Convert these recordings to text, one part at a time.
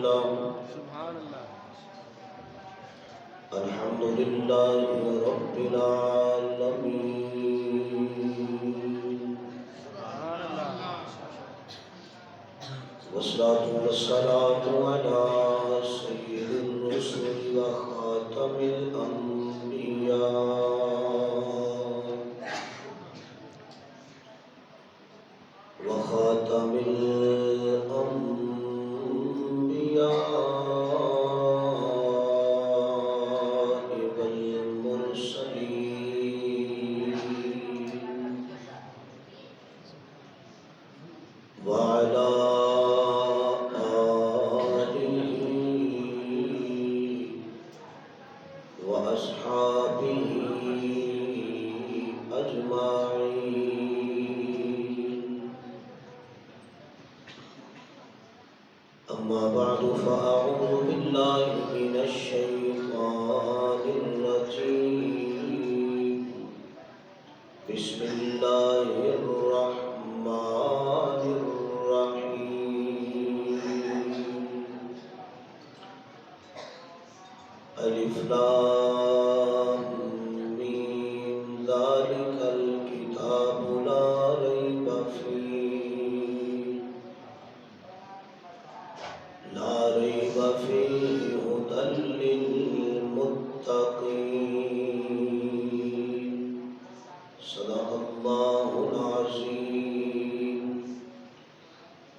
لله سبحان اللہ الحمد لله رب العالمين سبحان اللہ والصلاة والسلام على سيد الرسل وخاتم الأنبياء وخاتم والمرسلين وعلى آله وأصحابه أجمعين أما بعد فأعوذ بالله من الشيطان الرجيم بسم الله الرحمن الرحيم ألف لام ميم ذلك الكتاب لا ريب فيه هدى للمتقين صدق الله العظيم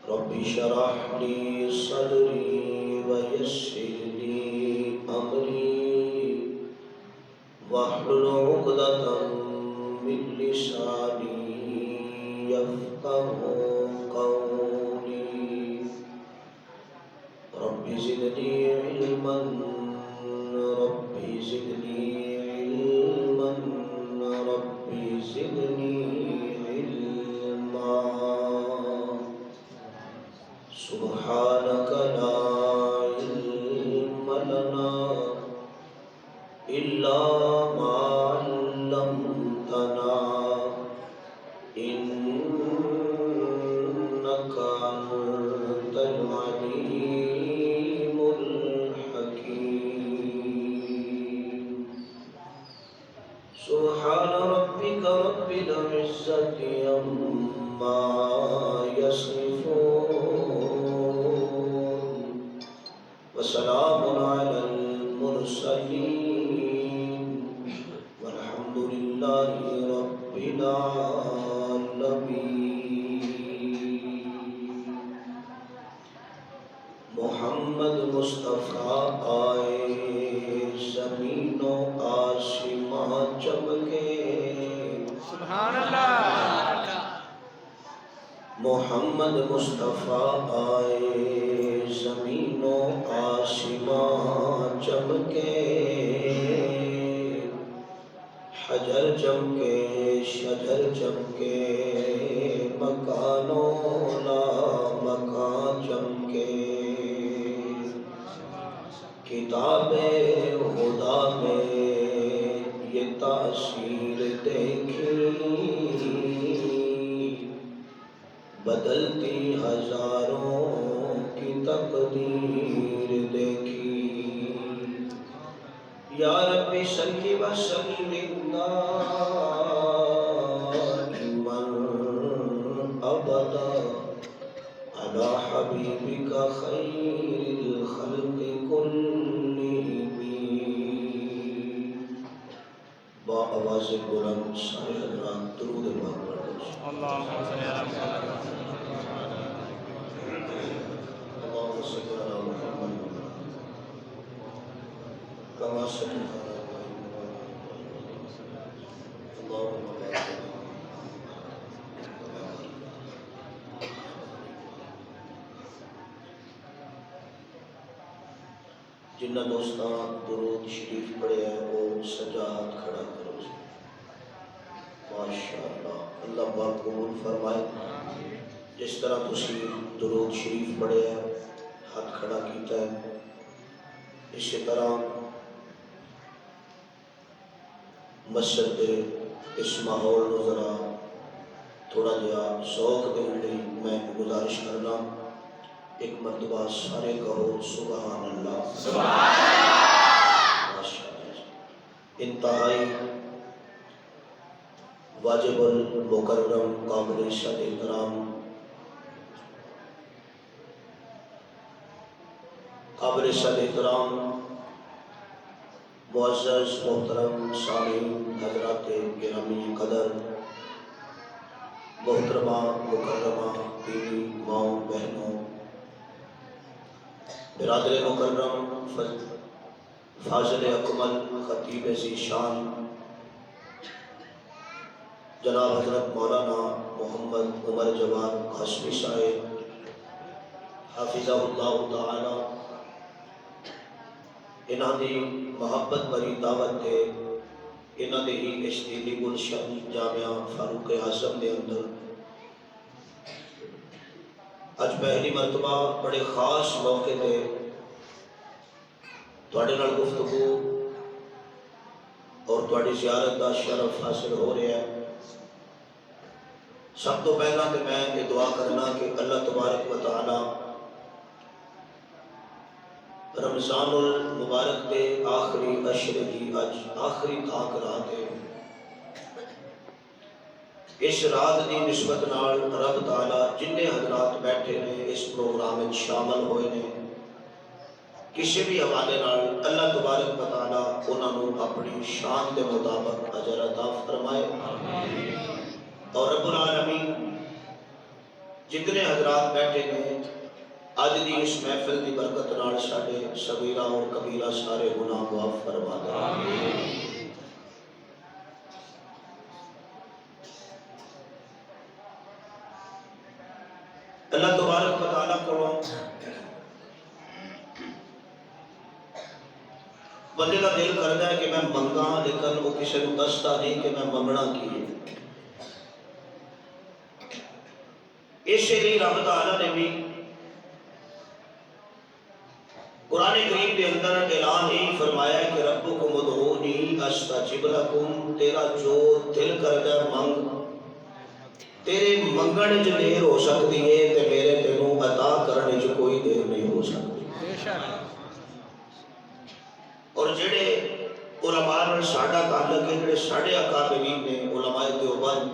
رب اشرح لي صدري ويسر لي أمري واحلل عقدة من لساني يفقهوا قولي رب زدني علما رب زدني علما رب زدني علما سبحانك لا علم لنا إلا ما علمتنا إنك أنت العليم الحكيم سبحان ربك رب العزة عما يصفون وسلام على المرسلين والحمد لله رب العالمين محمد مصطفیٰ آئے زمین و آسمان چمکے سبحان اللہ محمد مصطفیٰ آئے زمین و آسمان چمکے حجر چمکے شجر چمکے مکانوں لا مکان چمکے کتاب خدا میں یہ تاثیر دیکھی بدلتی ہزاروں کی تقدیر دیکھی یا ربی صلی وسلم دائما ابدا على حبيبك خير الخلق كلهم با آواز بلند سارے حضرات درود پاک پڑھیں اللہم صلی علی محمد اللهم صل على محمد كما صليت على ابراهيم اللهم بارك على جنہ دوستان درود شریف پڑھے ہیں وہ سجا ہاتھ کھڑا کرو ماشاءاللہ اللہ پاک قبول فرمائے جس طرح تسی درود شریف پڑھے ہیں ہاتھ کھڑا کیتا ہے اسی طرح مسجد دے اس ماحول نو ذرا تھوڑا جہا ذوق دین لئی میں گزارش کرنا ایک مرتبہ سارے کہو سبحان اللہ۔ ماشاءاللہ۔ انتہائی واجب المکرم قابل شد احترام معزز محترم سامعین حضرات گرامی قدر، محترمہ مکرمہ دینی ماؤں بہنوں، برادر مکرم فاضل اکمل خطیب ذی شان جناب حضرت مولانا محمد عمر جواد قاسمی صاحب حافظہ اللہ تعالی، انہاں دی محبت بری دعوت ہے، انہاں دے ہی اشتیلی گلشن جامعہ فاروق اعظم دے اندر اج پہلی مرتبہ بڑے خاص موقع تے تواڈے نال گفتگو اور تواڈی زیارت دا شرف حاصل ہو رہا ہے۔ سب تو پہلا تے میں یہ دعا کرنا کہ اللہ تبارک و تعالی رمضان المبارک دے آخری عشر دی اج آخری تاک رات ہے، اس رات دی نسبت نال رب تعالی جننے حضرات بیٹھے نے اس پروگرام میں شامل ہوئے نے، کسی بھی حوالے نال اللہ تبارک و تعالی انہاں نوں اپنی شان دے مطابق اجر عطا فرمائے۔ اور رب العالمین جتنے حضرات بیٹھے نے اج دی اس محفل دی برکت نال ساڈے صغیرہ اور کبیرہ سارے گناہ معاف فرما دے۔ اللہ تبارک و تعالیٰ کو بندے کا دل کرتا ہے کہ میں منگا، لیکن وہ کسی کو دستا نہیں کہ میں منگنا کی ہے۔ اسی لیے رب تعالیٰ نے بھی قرآن کریم کے اندر اعلان ہی فرمایا ہے کہ ربکم ادعونی استجب لکم، تیرا جو دل کرتا ہے منگ، تیرے منگن جو دیر ہو سکتی ہے تے میرے تینوں عطا کرنے جو کوئی دیر نہیں ہو سکتی۔ اور جڑے علماء نے ساڈا تعلق ہے، جڑے ساڈے اکابرین نے علماء دیوبند،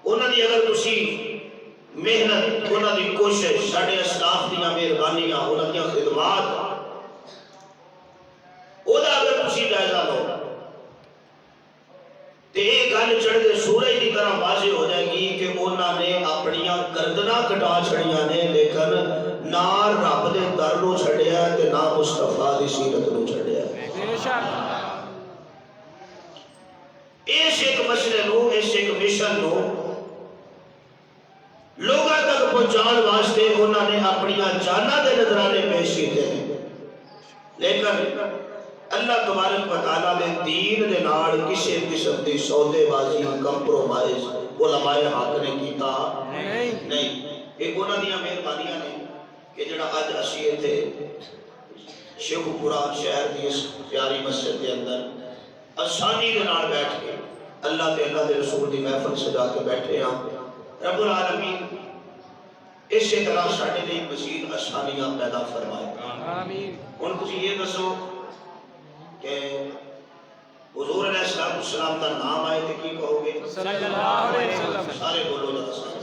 انہاں دی اگر تسی محنت، انہاں دی کوشش، ساڈے اسلاف دیاں مہربانیاں، انہاں دی خدمات، اودا اگر تسی جائزہ لو تے ایک گل چڑھدے سورج کی طرح واضح ہو جائے گی کہ انہاں نے اپنیاں گردناں کٹا چھڑیاں نے، لیکن نہ رب دے در نو چھڑیا تے نہ مصطفیٰ دی سیرت نو چھڑیا۔ اس ایک مسئلے نو، اس ایک مشن نو لوگاں تک پہنچان واسطے انہاں نے اپنیاں جاناں دے نظرانے پیش کیتے ہیں، لیکن اللہ تبارک و تعالیٰ نے دین دے نال کسی قسم دی سودے بازی، کمپرومائز علماء حق نے کیتا نہیں۔ ایک انہاں دیاں مہربانیاں نے کہ جڑا اج اسی تھے شیخ پورا شہر دی اس پیاری مسجد کے اندر آسانی دے نال بیٹھ کے اللہ تے اللہ دے رسول دی محفل سجا کے بیٹھے ہیں، رب العالمین اسی طرح ساڈے لیے مزید آسانیاں پیدا فرمائے۔ آمین۔ ہن تسی یہ دسو کہ حضور علیہ السلام کا نام آئے تو کی کہو گے؟ صلی اللہ علیہ وسلم۔ سارے بولو ذرا صلی اللہ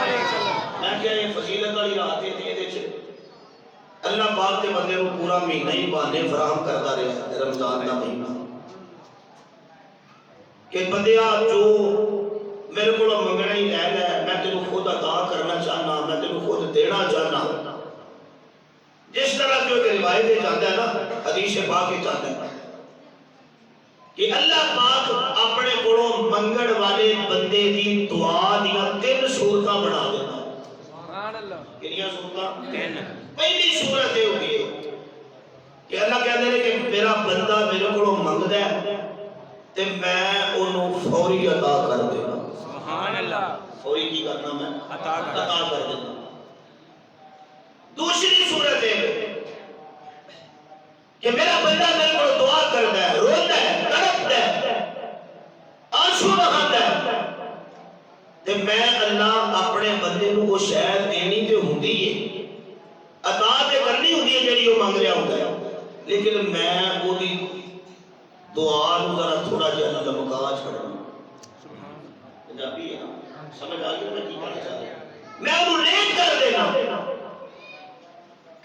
علیہ وسلم۔ میں کیا یہ فضیلت والی رات ہے تے دے چ اللہ پاک دے بندے کو پورا مہینہ ہی بہانے فراہم کرتا رہا رمضان کا مہینہ کہ بندیا جو میرے کو منگنا ہی لے لے، میں تینو خود عطا کرنا چاہنا، میں تینو خود دینا چاہنا۔ جس طرح جو کہ روایت چاہتا ہے نا، حدیث پاک چاہتا ہے کہ اللہ پاک اپنے کولوں منگن والے بندے دی دعا دیاں 3 صورتاں بنا دینا۔ سبحان اللہ۔ کتنی صورتاں؟ 3۔ پہلی صورت یہ ہوتی ہے کہ اللہ کہتے ہیں کہ میرا بندہ میرے کولوں منگدا ہے تے میں انہوں فوری عطا کر دینا۔ سبحان اللہ۔ فوری کی کرنا میں عطا کر دینا۔ دوسری صورت ہے کہ میرا بندہ میرے کو دعا کرتا ہے، روتا ہے، تڑپتا ہے، آنسو بہاتا ہے تے میں اللہ اپنے بندے کو وہ شہر دے ਮੰਗ ਰਿਹਾ ਹੁੰਦਾ ਹੈ, ਲੇਕਿਨ ਮੈਂ ਉਹਦੀ ਦੁਆ ਨੂੰ ਜ਼ਰਾ ਥੋੜਾ ਜਿਹਾ ਲਮਕਾ ਛੱਡਣਾ। ਪੰਜਾਬੀ ਹੈ ਨਾ, ਸਮਝ ਆ ਗਈ ਮੈਂ ਕੀ ਕਹਿਣਾ ਚਾਹ ਰਿਹਾ? ਮੈਂ ਉਹਨੂੰ ਰੇਟ ਕਰ ਦੇਣਾ।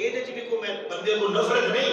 ਇਹਦੇ ਚ ਵੀ ਕੋਈ ਮੈਂ ਬੰਦੇ ਨੂੰ ਨਫ਼ਰਤ ਨਹੀਂ,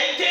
ਇੱਥੇ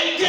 ਇੱਥੇ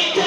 ਇੱਥੇ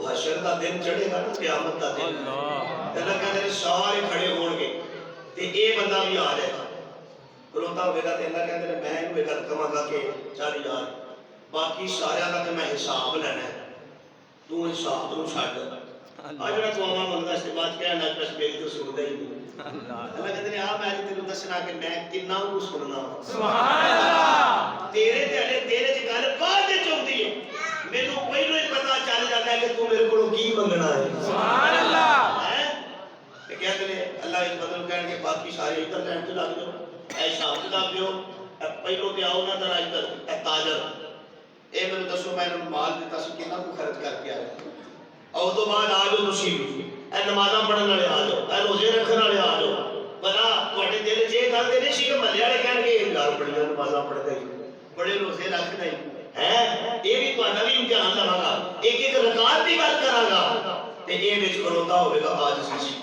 جدو حشر دا دن چڑھے گا نا قیامت دا دن اللہ اللہ کہتے ہیں سارے کھڑے ہون گے تے اے بندہ بھی آ جائے گا کھلوتا ہوئے گا تے اللہ کہتے ہیں میں انہوں گل کما گا کہ چل یار باقی سارے کا تے میں حساب لینا ہے تو حساب نو چھڈ آج جڑا تو اما منگا اس کے بعد کہنا بس میری تو سندا ہی نہیں اللہ کہتے ہیں میں تینوں دسنا کہ میں کنا کو سننا سبحان اللہ تیرے تے ہلے تیرے چ گل بعد وچ ہوندی ہے مینوں پہلو ہی پتہ چل جاتا ہے کہ تو میرے کولوں کی منگنا ہے سبحان اللہ کہ کہتے ہیں اللہ اس بدل کہن کے باقی سارے ادھر لین تے لگ جاؤ اے شام کتاب دیو پہلو تے آؤ نہ ذرا ادھر اے تاجر اے مینوں دسو میں انہوں مال دیتا سی کنا کو خرچ کر کے آیا اور تو بعد آ جاؤ تسی اے نمازاں پڑھن والے آ جاؤ اے روزے رکھن والے آ جاؤ بلا تواڈے دل وچ یہ گل تے نہیں سی کہ محلے والے کہن گے یار بڑیاں نمازاں پڑھدا ہی بڑے روزے رکھدا ہی ہے یہ بھی تہاڈا بھی امتحان لواں گا ایک ایک رکعت دی گل کراں گا تے اے وچ کروتا ہوے گا آج سی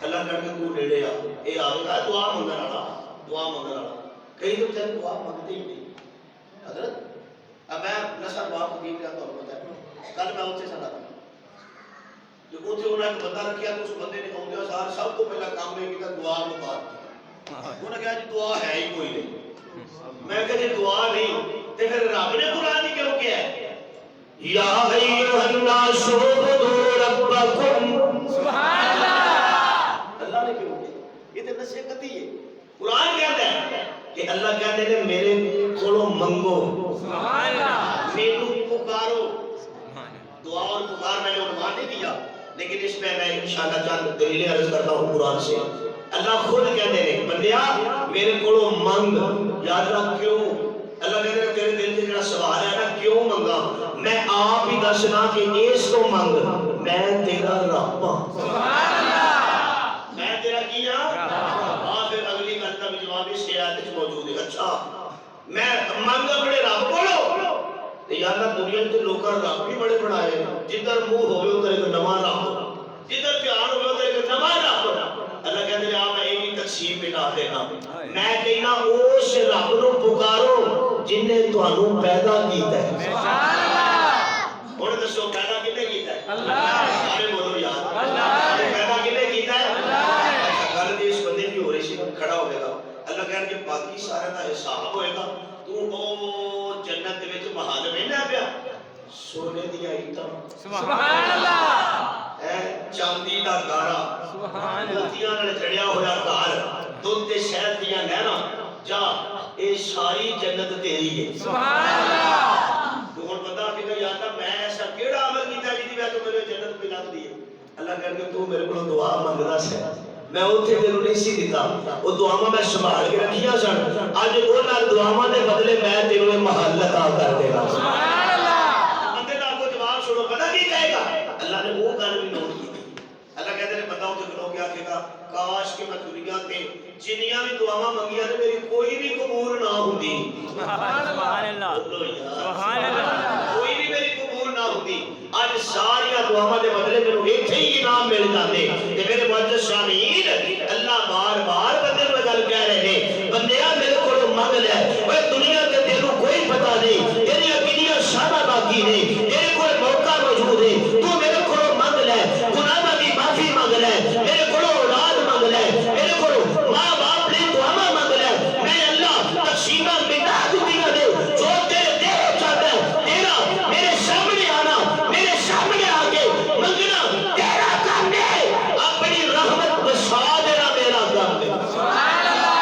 اللہ کر کے تو نیڑے آ اے آوے گا دعا منگن والا دعا منگن والا کئی تو چل دعا منگتے ہی نہیں حضرت اب میں نشا دعا قدیم کا تو پتہ ہے کل میں اوتھے سنا جو اوتھے انہاں ایک بندہ رکھیا تو اس بندے نے کہندے سار سب تو پہلا کام یہ کیتا دعا مبارک انہوں نے کہا جی دعا ہے ہی کوئی نہیں میں کہا جی دعا نہیں تے پھر رب نے قرآن ہی کیوں کیا ہے یا ایھا الناس اعبدوا ربکم سبحان اللہ اللہ نے کیوں کیا یہ تے نصیحت ہے قرآن کہتا ہے کہ اللہ کہتے ہیں میرے کولوں منگو سبحان اللہ مینوں پکارو دعا اور پکار میں نے عنوان نہیں دیا لیکن اس میں انشاءاللہ چند دلیلیں عرض کرتا ہوں قرآن سے اللہ خود کہتے ہیں بندیا میرے کولوں منگ یاد رکھ کیوں اللہ کہتے ہیں تیرے دل سے جڑا سوال ہے نا کیوں منگا میں آپ ہی دسنا کہ اس تو منگ میں تیرا رب ہاں سبحان اللہ میں تیرا کیا ہاں پھر اگلی گل کا بھی جواب اس آیت میں موجود ہے اچھا میں منگ اپنے رب کولوں یا اللہ دنیا کے لوکاں رب بھی بڑے بنائے جدھر منہ ہوئے ادھر ایک نواں رب جدھر دھیان ہوئے ادھر ایک نواں رب اللہ کہتے ہیں آپ میں ایک تقسیم ملا دینا میں کہنا اس رب نو پکارو جن نے تانوں پیدا کیتا ہے سبحان اللہ ہن دسو پیدا کنے کیتا ہے اللہ سارے بولو یار اللہ پیدا کنے کیتا ہے اللہ اچھا گل اس بندے کی ہو رہی سی کھڑا ہوے گا اللہ کہن کہ باقی سارے دا حساب ہوئے گا تو او جنت دے وچ محل وینا پیا سونے دی اینٹاں سبحان اللہ اے چاندی دا گارا سبحان اللہ موتیاں نال جڑیا ہویا گھر دودھ تے شہد دیاں نہراں جا اے ساری جنت تیری ہے سبحان اللہ تو ہن بندہ کہ یا اللہ میں ایسا کیڑا عمل کیتا جی میں تو میرے جنت ملا دی ہے اللہ کہن کہ تو میرے کولوں دعا منگدا سی میں اوتھے تینوں نہیں سی دیتا او دعاواں میں سنبھال کے رکھیاں سن اج انہاں دعاواں دے بدلے میں تینوں محل عطا کر دے گا سبحان اللہ بندے دا کو جواب سنو پتہ کی کہے گا اللہ نے وہ گل بھی نوٹ کی اللہ کہتے ہیں بندہ اوتھے کھلو کے آکھے گا کاش کہ میں دنیا تے جنیاں بھی دعاواں منگیاں تے میری کوئی بھی قبول نہ ہوندی سبحان اللہ سبحان اللہ کوئی بھی میری قبول نہ ہوندی اج ساری دعاواں دے بدلے مینوں ایتھے ہی انعام مل جاندے تے میرے معزز سامعین اللہ بار بار بندے نوں گل کہہ رہے ہیں بندیا میرے کولوں منگ لے اوے دنیا تے تینوں کوئی پتہ نہیں تیریاں کنیاں سالہ باقی نے تیرے کول موقع موجود ہے تو میرے کولوں منگ لے گناہاں دی معافی منگ لے میرے کولوں اولاد منگ لے میرے کولوں ماں باپ نے دعاواں منگ لے میں اللہ تقسیماں مٹا دتیاں نے جو تیرے دل چاہتا ہے تیرا میرے سامنے آنا میرے سامنے آ کے منگنا تیرا کام ہے اپنی رحمت بسا دینا میرا کام ہے سبحان اللہ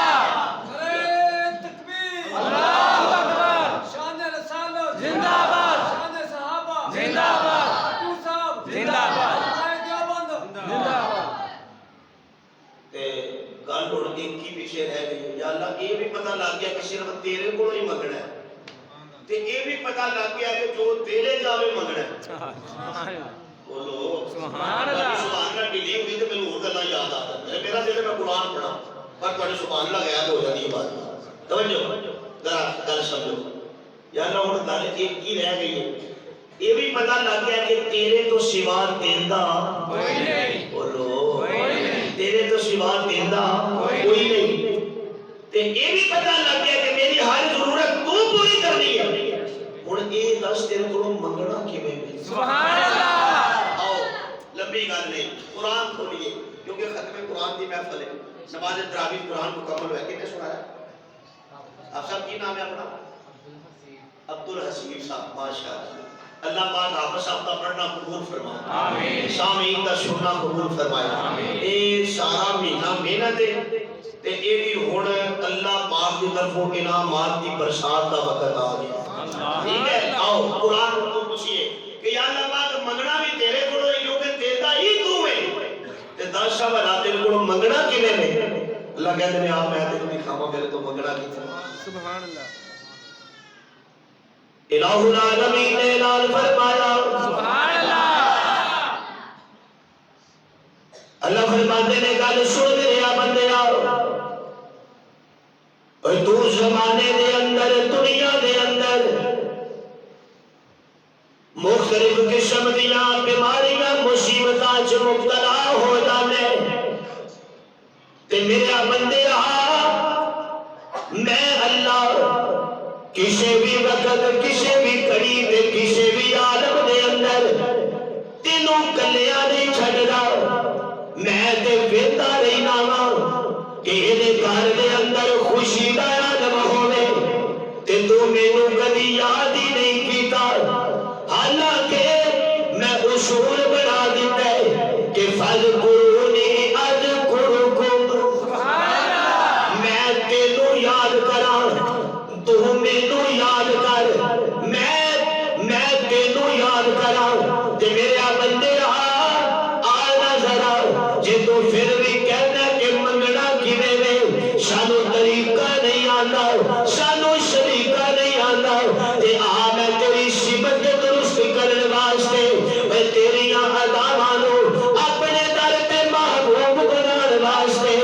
تکبیر اللہ اکبر شان رسالت زندہ باد شان صحابہ زندہ باد خاتون صاحب زندہ باد دیوبند زندہ باد تے گل ہن ایک ہی پیچھے رہ گئی یا اللہ یہ بھی پتہ لگ گیا کہ صرف تیرے کولوں ہی منگنا ہے تے یہ بھی پتہ لگ گیا کہ جو تیرے جاوے منگنا ہے سبحان اللہ بولو سبحان اللہ سبحان اللہ ڈیلی ہوئی تے مینوں اور گلاں یاد آ جاندیاں میرا دل میں قرآن پڑھا پر تواڈے سبحان اللہ غائب ہو جاندی ہے بات توجہ ذرا گل سمجھو یا اللہ ہن گل ایک ہی رہ گئی ہے یہ بھی پتہ لگ گیا کہ تیرے تو سوا دیندا کوئی نہیں بولو کوئی نہیں تیرے تو سوا دیندا کوئی نہیں تے یہ بھی پتہ لگ گیا کہ میری ہر ضرورت تو پوری کرنی ہے ہن یہ دس تیرے کولوں منگنا کیویں سبحان اللہ قرآن کھولیے کیونکہ ختم قرآن کی محفل ہے نماز تراویح قرآن مکمل ہے کتنے سنایا آپ سب کی نام ہے اپنا عبد الحسین صاحب ماشاء اللہ پاک آپ صاحب کا پڑھنا قبول فرمائے آمین سامعین کا سننا قبول فرمائے آمین اے سارا مہینہ محنت ہے تے اے دی ہن اللہ پاک دی طرفوں انعامات دی برسات دا وقت آ گیا ٹھیک ہے آؤ قرآن کو پوچھئے کہ یا اللہ پاک منگنا بھی تیرے کولو ہے کیونکہ دیتا ہی تو ہے تے 10 سوال تیرے کولو منگنا کنے نے اللہ کہتے ہیں آپ میں تینوں دکھاواں میرے تو منگنا کیتا سبحان اللہ الہ العالمین نے اعلان فرمایا سبحان اللہ اللہ فرماتے نے گل سن میرے بندیا اور تو زمانے دے اندر دنیا دے اندر مختلف قسم دیاں بیماریاں مصیبتاں چ مبتلا ہو جانے تے میرے بندیا میں اللہ کسی بھی وقت کسی بھی کڑی تے کسی بھی عالم دے اندر تینوں کلیاں نہیں چھڑدا میں تے ویتا رہنا وا کہ یہ گھر دے اندر خوشی دا عالم ہوے تے تو مینوں کبھی یاد ہی نہیں کیتا حالانکہ میں اصول بنا دیتا ہے کہ فذکرونی اذکرکم میں تینوں یاد کراں تو مینوں یاد کر میں تینوں یاد کراں تے میرے بندے آنا ذرا جے تو پھر بھی کہنا کہ منگنا کیویں وے سانو طریقہ نہیں آندا سانو شریکہ نہیں آندا تے میں تیری صفت درست کرن واسطے میں تیریاں اداواں نو اپنے در تے محبوب بنان واسطے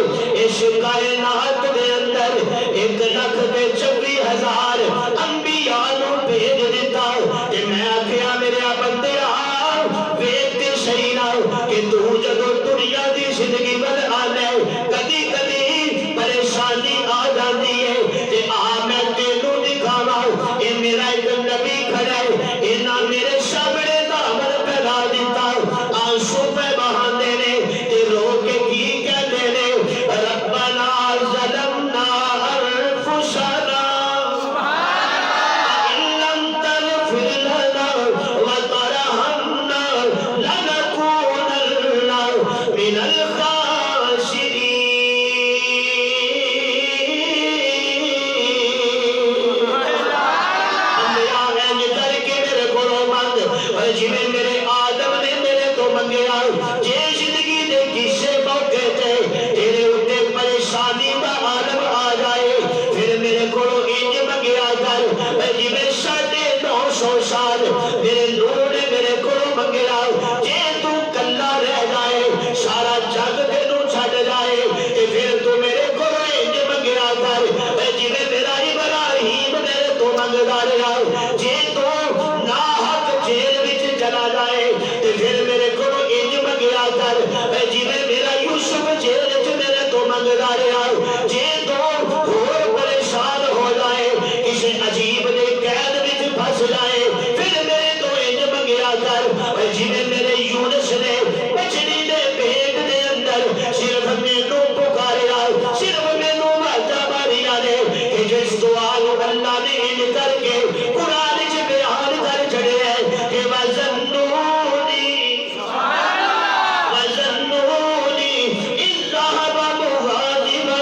اس کائنات دے اندر 1,26,000 انبیاء نو بھیج دیتا تے میں آکھیا میرے بندیا ویکھتے صحیح نہ کہ تو جدوں دنیا دی زندگی ول آنا کدی کدی پریشانی آ جاندی ہے تے میں تینوں دکھاواں اے میرا ایک نبی کھڑا ہے انہاں میرے سامنے دامن پھیلا دیتا آنسو پہ بہاندے نے تے رو کے کی کہندے نے ربنا ظلمنا انفسنا وإن لم تغفر لنا وترحمنا لنكونن من الخاسرين جی میرے آدم نے میرے تو منگیا جے زندگی دے کسے موقع تے تیرے اتے پریشانی دا عالم آ جائے پھر میرے کو انج منگیا کر جی میں 950 سال میرے نور نے میرے کو منگیا جے تو کلا رہ جائے سارا جگ تینوں چھڈ جائے تے پھر تو میرے کو انج منگیا کر جی میرا ابراہیم میرے تو منگدا رہا جے تو ناحق جیل وچ چلا جائے تے پھر میرے کو انج منگیا کر جی میرا یوسف جیل وچ میرے تو منگدا رہا جے تو اور پریشان ہو جائے کسی عجیب دے قید وچ پھنس جائے پھر میرے تو انج منگیا کر جی میرے یونس نے مچھلی دے پیٹ دے اندر صرف مینوں پکاریا صرف مینوں واجا ماریا نے کہ جس دعا نو اللہ نے انج کر کے قرآن وچ بیان کر چھڑیا ہے کہ وَظَنُّونِي وَظَنُّونِي إِذْ ذَهَبَ مُغَاضِبًا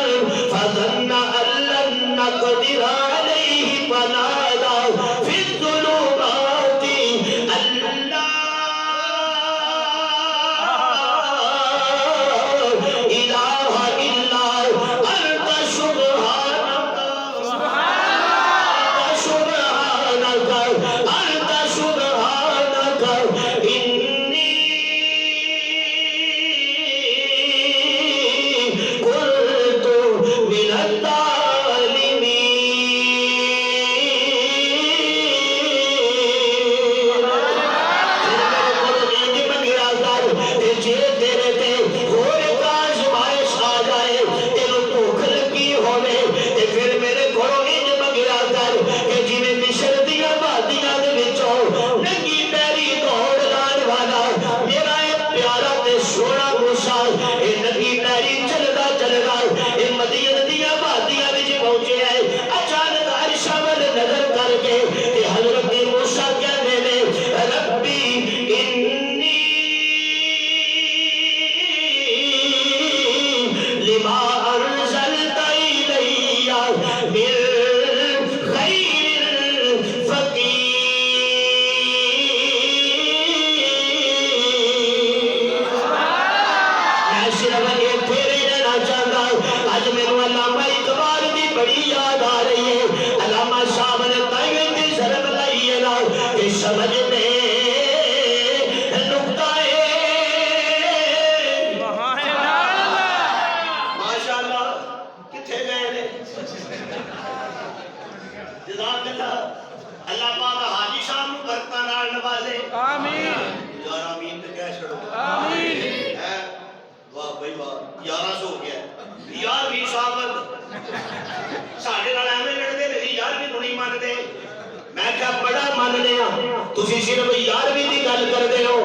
صرف 11ویں کی گل کرتے ہو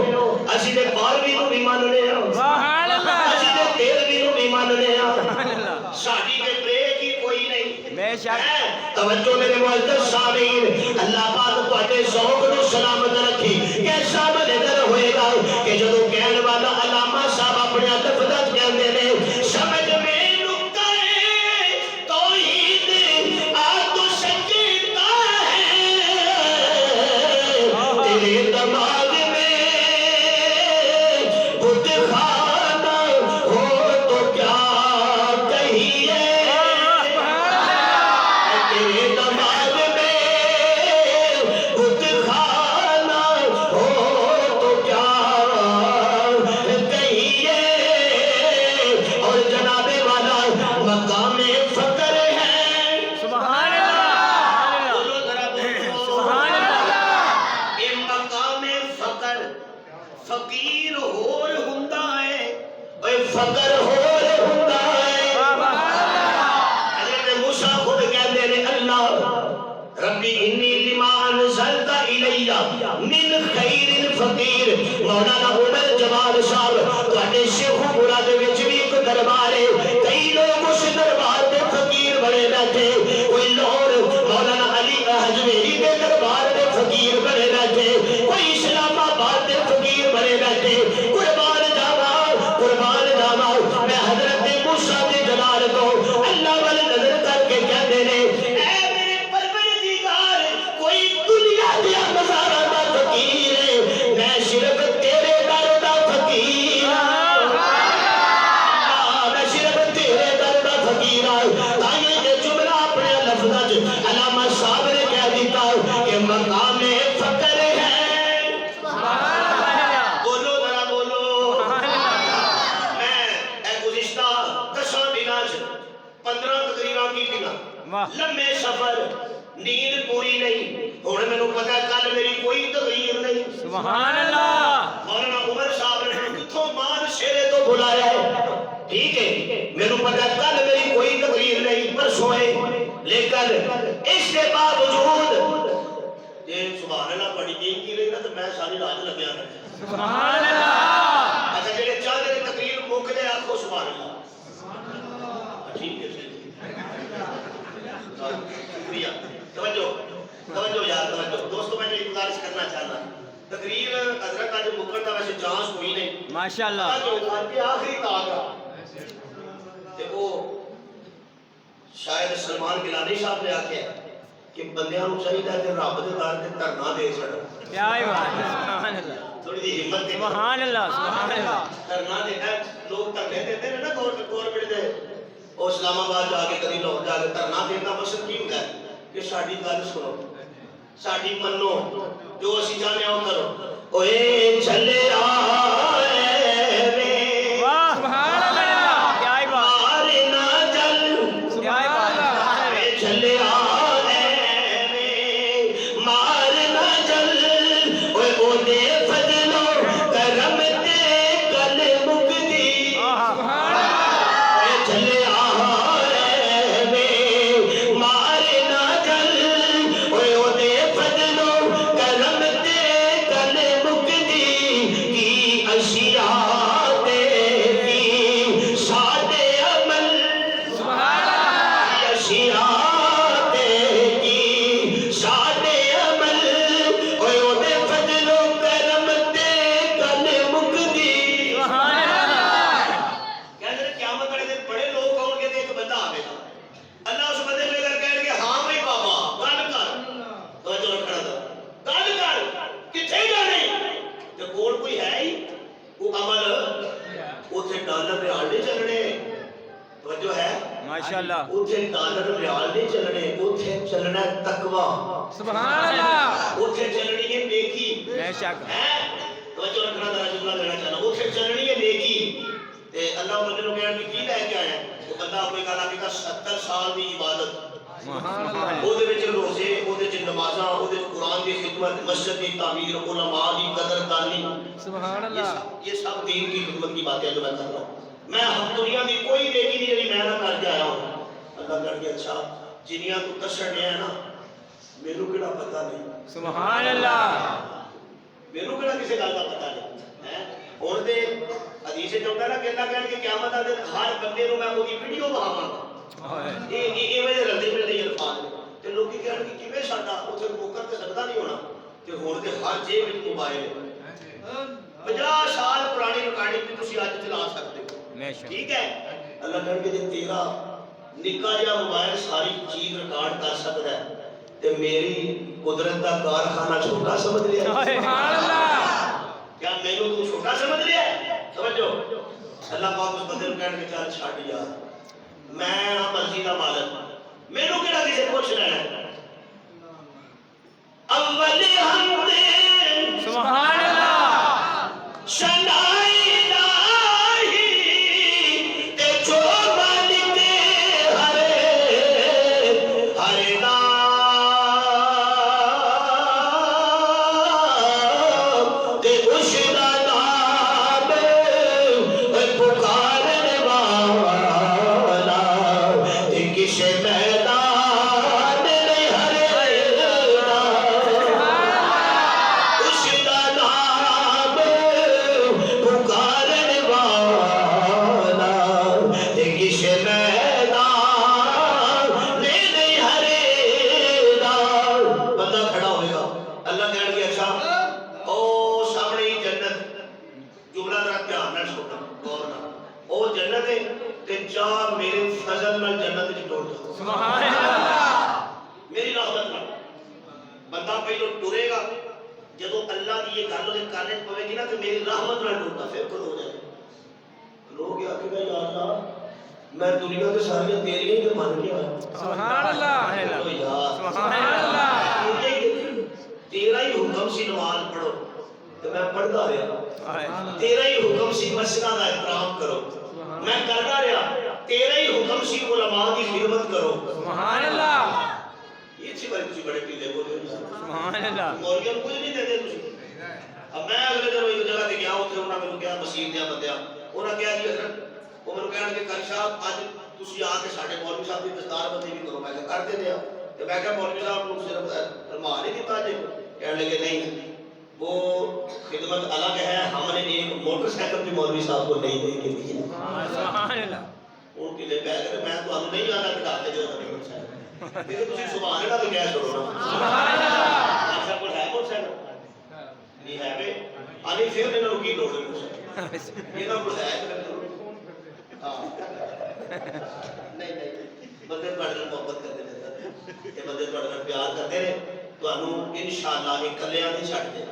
اسی تے 12ویں کو بھی ماننے ہو سبحان اللہ اسی تے 13ویں کو بھی ماننے ہو سبحان اللہ ساڈی تے بریک ہی کوئی نہیں بے شک توجہ میرے معزز سامعین اللہ پاک تواڈے ذوق نو سلامت رکھی کیسا منظر ہوئے گا کہ جدوں کہن والا علامہ صاحب اپنے لفظ کہندے نے سمجھ میں نکتا ہے توحید تو سجدہ ہے تیرے دماغ میں بت خانہ ہو تو کیا کہیے تیرے دماغ میں بت خانہ ہو تو کیا کہیے اور جناب والا مقام فقر ہے سبحان اللہ بولو ذرا بولو سبحان اللہ یہ مقام فقر فقیر ہور ہوندا ہے اے فقر ہور ہوندا ہے حضرت موسیٰ خود کہتے ہیں اللہ ربی انی لما انزلت الی من خیر فقیر مولانا عمر جمال صاحب تواڈے شیخ پورا دے وچ بھی ایک دربار ہے کئی لوگ اس دربار دے فقیر بڑے بیٹھے کوئی لاہور مولانا علی حجویری دے دربار دے فقیر بڑے بیٹھے کوئی اسلام آباد دے فقیر بڑے بیٹھے قربان جاوا میں حضرت موسیٰ دے جلال کو اللہ والے نظر کر کے کہتے ہیں اے میرے پروردگار کوئی دنیا دیا نظارہ دا فقیر ہے میں صرف تیرے در دا فقیر میں صرف تیرے در دا فقیر تائیں یہ جملہ اپنے لفظ علامہ صاحب نے کہہ دیتا کہ مقام فقر ہے بولو ذرا بولو میں اے گزشتہ 10 دنوں 15 تقریراں کیتیاں واہ لمبے سفر نیند پوری نہیں ہن مینوں پتہ ہے کل میری کوئی تقریر نہیں سبحان اللہ مولانا عمر صاحب نے مینوں کتھوں مان شیرے تو بلایا ہے ٹھیک ہے مینوں پتہ ہے کل میری کوئی تقریر نہیں پرسوں ہے لیکن اس کے باوجود یہ سبحان اللہ بڑی دین کی رہی نا تو میں ساری رات لگیا رہا سبحان اللہ اچھا جڑے چاہتے ہیں تقریر مک دے آکھو سبحان اللہ ٹھیک ہے شکریہ توجہ یار توجہ دوستو میں ایک گزارش کرنا چاہتا تقریر حضرت آج مکر دا ویسے چانس ہوئی نہیں ماشاءاللہ جو آخری تاغ تے وہ شاید سلمان گیلانی صاحب نے آکھیا کہ بندیاں نوں چاہیے کہ رب دے در تے دھرنا دے چھڑو کیا ہی بات ہے سبحان اللہ تھوڑی جی ہمت دے سبحان اللہ سبحان اللہ دھرنا دے لوگ دھرنے دیتے ہیں نا گورنمنٹ دے اور اسلام آباد جا کے کدی لوگ جا کے دھرنا دینا مقصد کی ہوتا ہے کہ ساڈی گل سنو ساڈی منو جو اسی چاہنے ہو کرو اوے چلے آئے وے واہ سبحان اللہ کیا ہی بات مارے نہ جل کیا ہی بات اوے چلے آئے وے مارے نہ جل اوے او دے فضلو کرم تے کل مکدی اوے چلے آئے وے مارے نہ جل اوے او دے فضلو کرم تے کل مکدی کی اشیاء تیری ساڈے عمل سبحان اللہ کی اشیاء تیری ساڈے عمل اوے او دے فضلو کرم تے کل مکدی سبحان اللہ کہتے ہیں قیامت والے دن بڑے لوگ آؤ گے تو ایک بندہ آئے گا اللہ اس بندے کو اگر کہیں گے ہاں بھائی بابا گل کر توجہ رکھنا تھا گل کر کتنے جانے تو کول کوئی ہے ہی وہ عمل اتنے ڈالر ریال نہیں چلنے توجہ ہے ماشاءاللہ اتنے ڈالر ریال نہیں چلنے اتنے چلنا ہے تقوی سبحان اللہ اتنے چلنی ہے نیکی بے شک ہے توجہ رکھنا ذرا جملہ دینا چاہنا اتنے چلنی ہے نیکی تے اللہ بندے نوں کہن کی لے کے آیا وہ بندہ کوئی گل آکھے گا 70 سال دی عبادت سبحان اللہ وہ دے وچ روزے وہ دے وچ نمازاں وہ دے وچ قرآن دی خدمت مسجد دی تعمیر علماء دی قدر دانی سبحان اللہ یہ سب دین کی خدمت کی باتیں جو میں کر رہا ہوں میں ہم دنیا دی کوئی نیکی نہیں جڑی میں نہ کر کے آیا ہوں اللہ کر کے اچھا جنیاں تو دسن ہے نا میرے کیڑا پتہ نہیں سبحان اللہ میرے کہڑا کسی گل کا پتا نہیں ہے ہوں تو حدیث چاہتا نا کہ اللہ کہہ کہ قیامت کا دن ہر بندے کو میں وہی ویڈیو بہاوا یہ رلدے ملتے الفاظ نے تو لوگ کہن کہ کیویں ساڈا اتنے موقع تو سکتا نہیں ہونا کہ ہوں تو ہر جیب میں موبائل ہے 50 سال پرانی ریکارڈنگ بھی تسی اج چلا سکتے ہو ٹھیک ہے اللہ کہن کہ جے تیرا نکا جہا موبائل ساری چیز ریکارڈ کر سکتا ہے تے میری قدرت کا کارخانہ چھوٹا سمجھ لیا سبحان اللہ کیا میرے تو چھوٹا سمجھ لیا سمجھو اللہ پاک اس بندے کو کہن کہ چل چھڈ یار میں ہاں مرضی کا مالک میرے کہڑا کسی پوچھ رہا ہے اول حمد سبحان اللہ شنائی الہی تے جو مالک ہرے ہرے نام تے اس دا نام پکارنے والا تے کسے میدان نہیں ہرے اس دا نام پکارنے والا تے کسے میدان نہیں ہرے بندہ کھڑا ہوئے گا اللہ کہنے گے اچھا او سامنے ہی جنت جملہ ذرا دھیان نال سننا غور نال او جنت ہے تے جا میرے فضل نال جنت وچ ٹر جا سبحان اللہ میری رحمت نال بندہ پہلو ٹرے گا جدو اللہ کی یہ گل دے کرنے پوے گی نا کہ میری رحمت نال ٹرتا پھر کھلو ہو جائے لوگ کیا کہ یا اللہ میں دنیا کے ساری تیری ہی مان گیا سبحان اللہ سبحان اللہ تیرا ہی حکم سی نماز پڑھو تو میں پڑھتا رہا تیرا ہی حکم سی مسجداں دا احترام کرو میں کرتا رہا تیرا ہی حکم سی علماء کی خدمت کرو سبحان اللہ یہ اچھی بات تسی بڑے پیلے بولے ہو سبحان اللہ مولویوں کو کچھ نہیں دے تسی اب میں اگلے دن ایک جگہ تے گیا اوتھے انہاں مینوں کہا مسجد دے بندیاں انہاں کہا جی حضرت وہ مینوں کہن کہ قاری صاحب اج تسی آ کے ساڈے مولوی صاحب دی دستار بندی بھی کرو میں کہا کر دے تے میں کہا مولوی صاحب نوں صرف فرمان ہی دیتا جی کہنے لگے نہیں وہ خدمت الگ ہے ہم نے ایک موٹر سائیکل بھی مولوی صاحب کو نہیں دے کے دی سبحان اللہ ان کے لیے پہلے میں تو ہم نہیں آنا کہ داتے جو موٹر سائیکل پھر تسی سبحان اللہ بھی کہہ چھوڑو نا سبحان اللہ ایسا کوئی ہے موٹر سائیکل نہیں ہے بے آنی پھر انہوں نے کی لوڑ ہے یہ نہ کوئی ہے ہاں نہیں نہیں بندے پڑھنے محبت کرتے رہتے یہ بندے پڑھنے پیار کرتے رہے تو انہوں انشاءاللہ ایک کلیاں نہیں چھڑ دے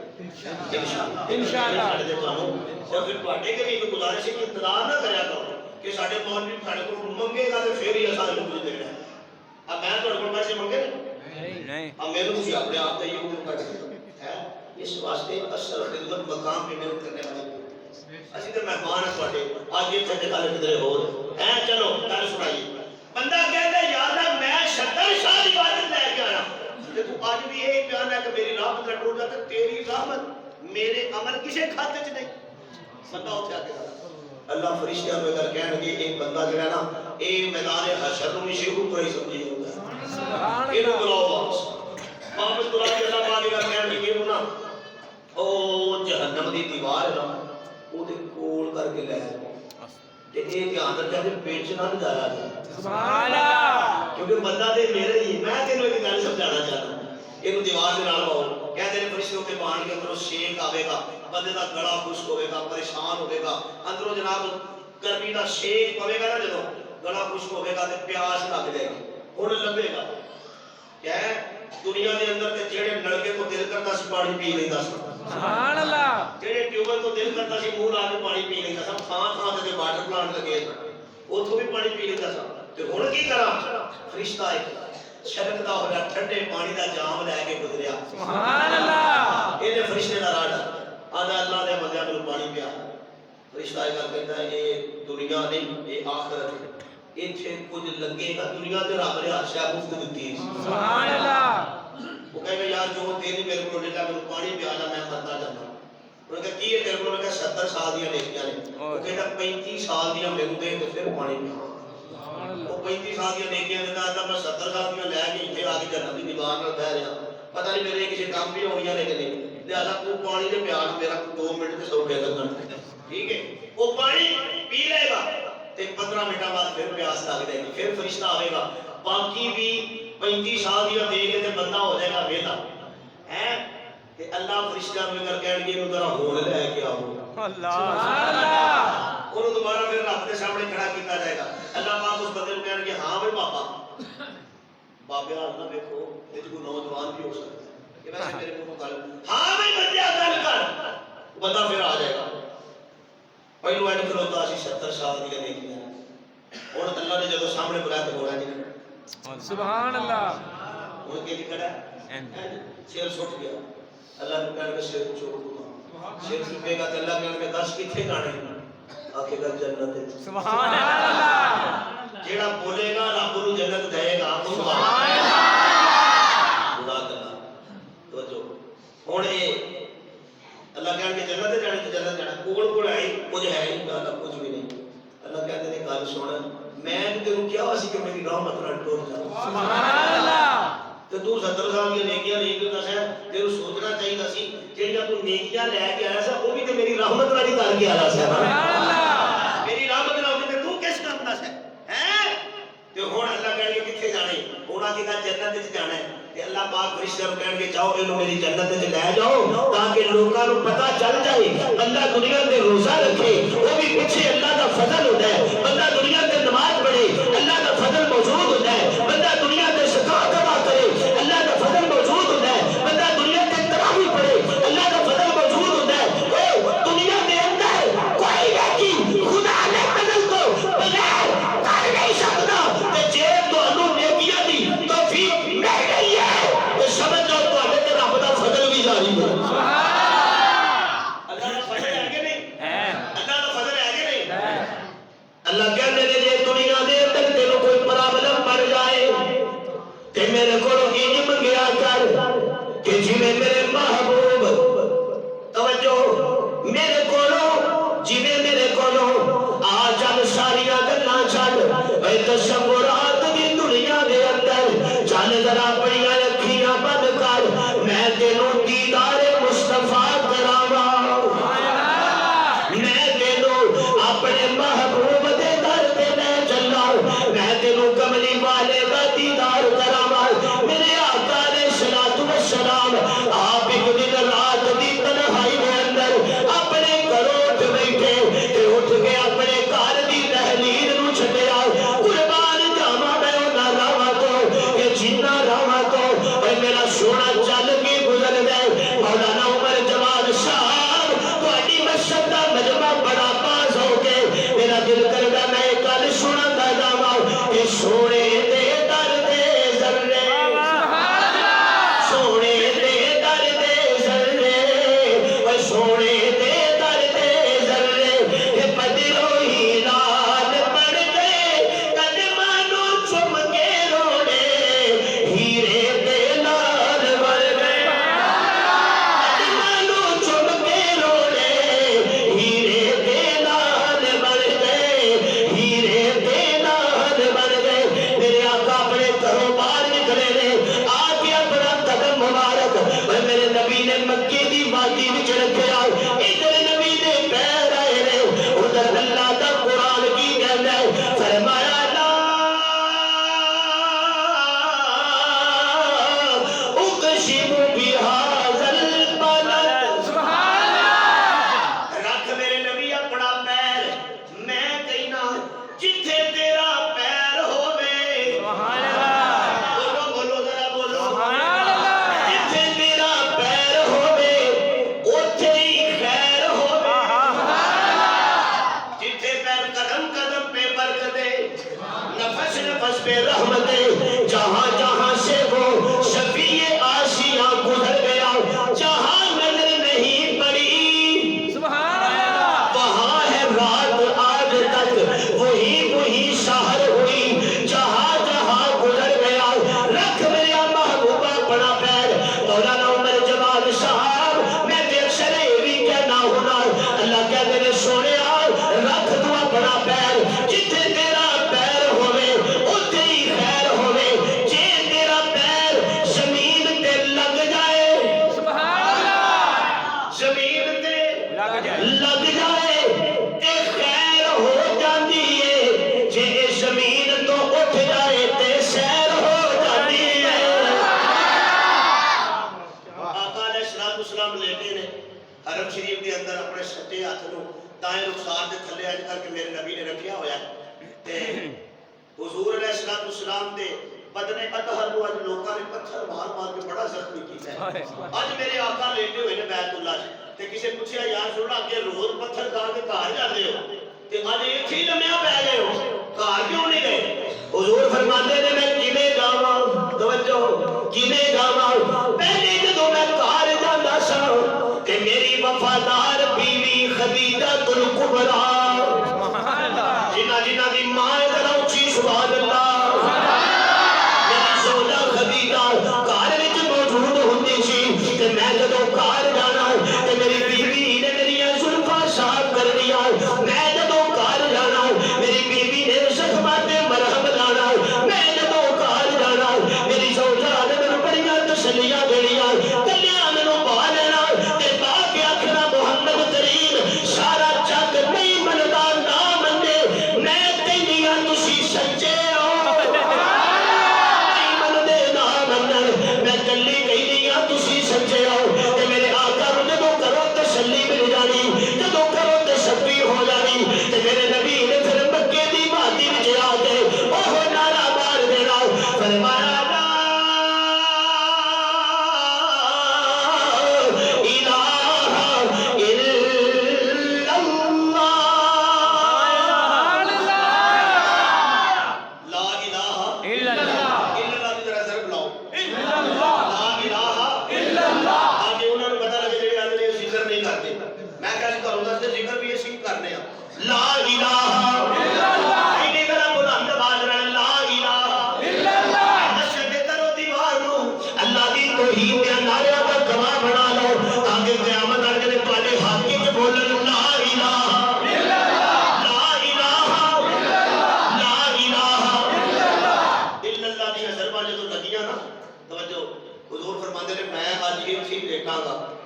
انشاءاللہ چھڑ دے تو انہوں اور پھر پڑھنے کے لیے گزارش ہے کہ انتظار نہ کریا کرو کہ ساڑھے مولوی ساڑھے کو منگے گا تو پھر ہی سارے لوگ دے رہے ہیں اب میں تو اڑکڑ پیسے منگے نہیں اب میں نے اپنے آپ تے یہ کر ہے اس واسطے اصل خدمت مقام پہ محنت کرنے والے اسی تے مہمان ہیں تواڈے اج یہ تے گل کدھر ہو ہے چلو گل سنائیے بندہ کہندا یا اللہ میں 70 سال عبادت لے کے آیا تے تو اج بھی یہی بیان ہے کہ میری رحمت نہ ٹوٹ جائے تے تیری رحمت میرے عمل کسے کھاتے چ نہیں بندہ اٹھ کے اللہ فرشتیاں میں کر کہن کہ ایک بندہ جو ہے نا اے میدان حشر میں شروع تو ہی سمجھی ہوتا ہے سبحان یہ اللہ بلاؤ واپس بلا کے اللہ پاک کا کہن کہ یہ نا او جہنم دی دیوار ہے نا او دے کول کر کے لے تے اے دھیان رکھیا تے پیچ نہ جایا جائے سبحان اللہ کیونکہ بندہ تے میرے ہی میں تینوں ایک گل سمجھانا چاہتا ہوں اینو دیوار دے نال لاؤ کہندے نے فرشتے تے پان کے اندروں شیک آوے گا بندے دا گلا خشک ہوے گا پریشان ہوے گا اندروں جناب گرمی دا شیک پوے گا نا جدوں گلا خشک ہوے گا تے پیاس لگ جائے گی ہن لبے گا کیا ہے دنیا دے اندر تے جڑے نلکے کو دل کرتا سی پانی پی لیندا سی سبحان اللہ جڑے ٹیوبل کو دل کرتا سی منہ لا کے پانی پی لیندا سی تھاں تھاں تے واٹر پلانٹ لگے اوتھوں بھی پانی پی لیندا سی تے ہن کی کراں فرشتہ ایک شرکدا ہویا ٹھنڈے پانی دا جام لے کے گزریا سبحان اللہ اے فرشتے دا راڈا آدھا اللہ دے بندیاں نوں پانی پیا فرشتہ اے گل کہندا اے دنیا نہیں اے آخرت ایتھے کچھ لگے گا دنیا تے رب نے ہر شے مفت دتی سبحان اللہ وہ کہے گا یار جو تیری میرے کو لے میرے پانی پیا جا میں مرنا چاہتا ہوں انہوں نے کہا کی ہے تیرے کو 70 سال دیا نیکیاں نے وہ کہتا 35 سال دیا میرے کو دے تو پھر پانی پیا وہ 35 سال دیا نیکیاں دیتا ہے میں 70 سال دیا لے کے اتنے آ کے جنت کی دیوار میں بہ رہا پتہ نہیں میرے کسی کام بھی ہو گیا لیکن نہیں لہذا تو پانی دے پیاس میرا 2 منٹ تے سوکھے لگن ٹھیک ہے وہ پانی پی لے گا تے 15 منٹاں بعد پھر پیاس لگ جائے گی پھر فرشتہ آئے گا باقی بھی 35 سال یا دے کے تے بندہ ہو جائے گا ویلا ہے تے اللہ فرشتہ میں کر کہن گے ذرا ہون لے کے آؤ اللہ انہوں دوبارہ پھر رب کے سامنے کھڑا کیتا جائے گا اللہ پاک اس بندے کو کہن گے ہاں بھائی بابا بابے حال نہ دیکھو یہ کوئی نوجوان بھی ہو سکتا ہے کہ ویسے میرے منہ گل ہاں بھائی بندے گل کر بندہ پھر آ جائے گا پہلو اینڈ کھلوتا سی 70 سال دی نیکیاں ہن اللہ نے جدوں سامنے بلایا تو ہونا نہیں سبحان اللہ ہن کہ کھڑا سر سٹ گیا اللہ نے کہا کہ سر چھوڑ دو سر چھپے گا تو اللہ کہنے میں 10 کتنے جانے آکھے گا جنت ہے سبحان اللہ جیڑا بولے گا رب نو جنت دے گا سبحان اللہ خدا تعالی توجہ ہن اے اللہ کہنے کہ جنت جانے تو جنت جانا کول کول آئی کچھ ہے نہیں اللہ کچھ بھی نہیں اللہ کہتے نے گل سن میں تینوں کیا سی کہ میری رحمت نال ٹور جا سبحان اللہ تو تو 70 سال کی نیکیاں لے کے دس ہے تیرے سوچنا چاہیے سی جڑیاں تو نیکیاں لے کے آیا سا وہ بھی تے میری رحمت والی کر کے آیا سا سبحان اللہ میری رحمت نال تے تو کس کام دا ہے ہیں تے ہن اللہ کہے گا کتھے جانے ہونا کہ جنت وچ جانا ہے تے اللہ پاک فرشتے نوں کہن گے جاؤ اینو میری جنت وچ لے جاؤ تاکہ لوکاں نوں پتہ چل جائے بندہ دنیا تے روزہ رکھے وہ بھی پیچھے اللہ دا فضل ہوندا ہے بندہ دنیا تے نماز پڑھے اللہ دا فضل موجود ہوندا ہے بندہ دنیا تے زکات ادا کرے اللہ دا فضل موجود ہوتا ہے بندہ دنیا کے تراویح پڑھے اللہ کا فضل موجود ہوتا ہے اے دنیا کے اندر کوئی نیکی خدا نے فضل کو بغیر کر نہیں سکتا تے جے تانوں نیکیاں دی توفیق مل گئی ہے تے سمجھ لو تواڈے تے رب دا فضل بھی جاری ہے اللہ دا فضل ہے کہ نہیں ہے اللہ دا فضل ہے کہ نہیں ہے اللہ کہندے نے جے دنیا دے اندر تینوں کوئی پرابلم پڑ جائے تے میرے کو انج منگیا کر کہ جی میرے محبوب توجہ میرے کو جی میرے کو آ چل ساریاں گلاں چھڈ اے تصورات دی دنیا دے اندر چل ذرا اپنی اکھیاں بند کر میں تینوں دیدار مصطفیٰ کراواں میں تینوں اپنے محبوب دے در تے لے چلاں میں تینوں کملی والے دا دیدار کراواں میرے آقا علیہ الصلوۃ والسلام آپ ایک دن رات دی تنہائی دے اندر اپنے گھروں اٹھ بیٹھے تے اٹھ کے اپنے گھر دی دہلیز نو چھڈیا قربان جاواں میں انہاں راواں تو کہ جنہاں راواں تو اے میرا سونا چل کے گزر گئے مولانا عمر جواد صاحب تہاڈی مسجد دا مجمع بڑا پاس ہو کے میرا دل کردا میں گل سناں جاواں کہ سونے دے در دے ذرے سونے دے در دے ذرے اوے سونے دے در دے ذرے اے بدروہی لال پڑ گئے قدماں نوں چم کے روڑے ہیرے دے لال بن گئے قدماں نوں چم کے روڑے ہیرے دے لال بن گئے ہیرے دے لال بن گئے میرے آقا اپنے گھروں باہر نکلے نے آ کے اپنا قدم مبارک اور میرے نبی نے مکے دی وادی وچ رکھیا ادھر نبی دے پیر آئے نے ادھر اللہ دا قرآن کی کہندا ہے فرمایا لا اقسم بهذا البلد سبحان اللہ رکھ میرے نبی اپنا پیر میں کہنا جتھے تیرا پیر ہوے سبحان اللہ بولو بولو ذرا بولو سبحان اللہ جتھے تیرا پیر ہوے اوتھے ہی خیر ہوے جتھے پیر قدم قدم پہ برکت نفس نفس پہ رحمت جہاں جہاں سے وہ شفیع آسیاں گزر گیا جہاں نظر نہیں پڑی سبحان اللہ وہاں ہے رات آج تک وہی شہر ہوئی جہاں جہاں گزر گیا رکھ میرا محبوبہ بڑا پیر مولانا عمر جواد صاحب میں دیر شرے بھی کہنا ہونا اللہ کہتے نے سونے رکھ تو اپنا پیر جتھے تیرا پیر ہوئے اتھے ہی خیر ہوئے جے میرے نبی نے رکھیا ہویا تے حضور علیہ السلام دے بدن اطہر کو اج لوکاں نے پتھر مار مار کے بڑا زخمی کیتا ہے اج میرے آقا لیٹے ہوئے نے بیت اللہ تے کسے پوچھیا یا رسول اللہ کہ روز پتھر کھا کے گھر جاندے ہو تے اج ایتھے ہی لمیا پے گئے ہو گھر کیوں نہیں گئے حضور فرماندے نے میں کیویں جاواں توجہ کیویں جاواں پہلے جدوں میں گھر جاندا سا تے میری وفادار بیوی خدیجہ الکبریٰ جنہ جنہ دی ماں ذرا اونچی سبحان اللہ میری زوجہ خدیجہ گھر وچ موجود ہوندی سی تے میں جدوں گھر جانا تے میری بیوی نے میری زلفاں صاف کر دیا میں جدوں گھر جانا میری بیوی نے زخماں تے مرہم لانا میں جدوں گھر جانا میری زوجہ نے مینوں بڑیاں تسلیاں دینیاں کلیاں مینوں پا لینا تے پا کے آکھنا محمد کریم سارا جگ نہیں مندا نہ منے میں کہنی ہاں تسی سچے ہو نہیں مندے نہ منن میں کلی کہنی ہاں تسی سچے ہو تے میرے آقا نوں جدوں کرو تسلی مل جانی جدوں کرو تسلی ہو جانی تے میرے نبی نے پھر مکے دی وادی وچ آ کے اوہ نعرہ مار دینا فرمایا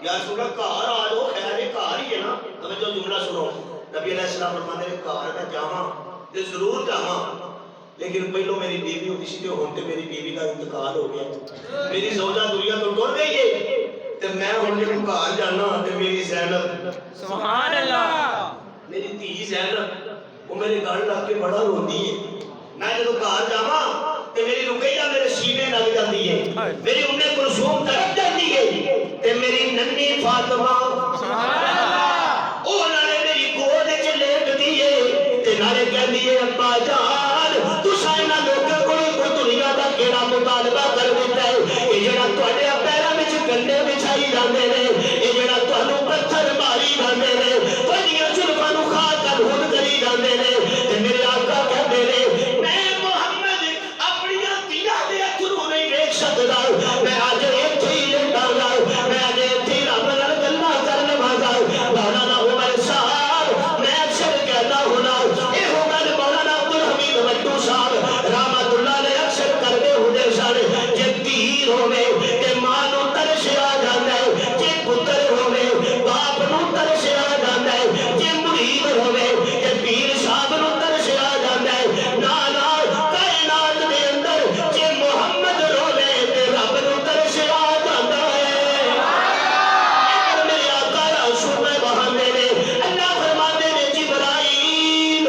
یا رسول اللہ گھر آ جاؤ خیر ہے گھر ہی ہے نا توجہ جملہ سنو نبی علیہ السلام فرماتے ہیں گھر میں جاواں تے ضرور جاواں لیکن پہلو میری بیوی ہوتی سی تے ہن تے میری بیوی کا انتقال ہو گیا میری زوجہ دنیا تو ٹر گئی ہے تے میں ہن جے گھر جانا تے میری زینب سبحان اللہ میری دھی زینب وہ میرے گل لگ کے بڑا روندی ہے میں جدوں گھر جاواں تے میری رقیہ میرے سینے لگ جاتی ہے میری ام کلثوم تڑپ جاتی ہے تے میری ننھی فاطمہ سبحان اللہ او نالے میری گود وچ لیٹدی ہے تے نالے کہندی ہے ابا جان تساں انہاں لوکاں کول دنیا دا کیڑا مطالبہ کر دتا ہے اے جڑا تواڈے پیراں وچ گندے بچھائی جاندے نے اے جڑا تانوں پتھر ماری جاندے نے تواڈیاں زلفاں نوں کھا کر ہن کری جاندے نے تے میرے آقا کہندے نے میں محمد اپنی دھیاں دے اتھرو نہیں ویکھ سکدا میں اج ایتھے ہی لیٹا گا میں اج ایتھے ہی رب نال گلاں کر لواں گا مولانا عمر صاحب میں اکثر کہتا ہونا ایہو گل مولانا عبدالحمید وٹو صاحب رحمت اللہ علیہ اکثر کردے ہوندے سن جے تیر ہوے تے ماں نوں ترس آ جاندا ہے جے پتر ہوے باپ نوں ترس آ جاندا ہے جے مرید ہوے تے پیر صاحب نوں ترس آ جاندا ہے نا نا کائنات دے اندر جے محمد روے تے رب نوں ترس آ جاندا ہے میرے آقا رسول بہاندے نے اللہ فرماندے نے جبرائیل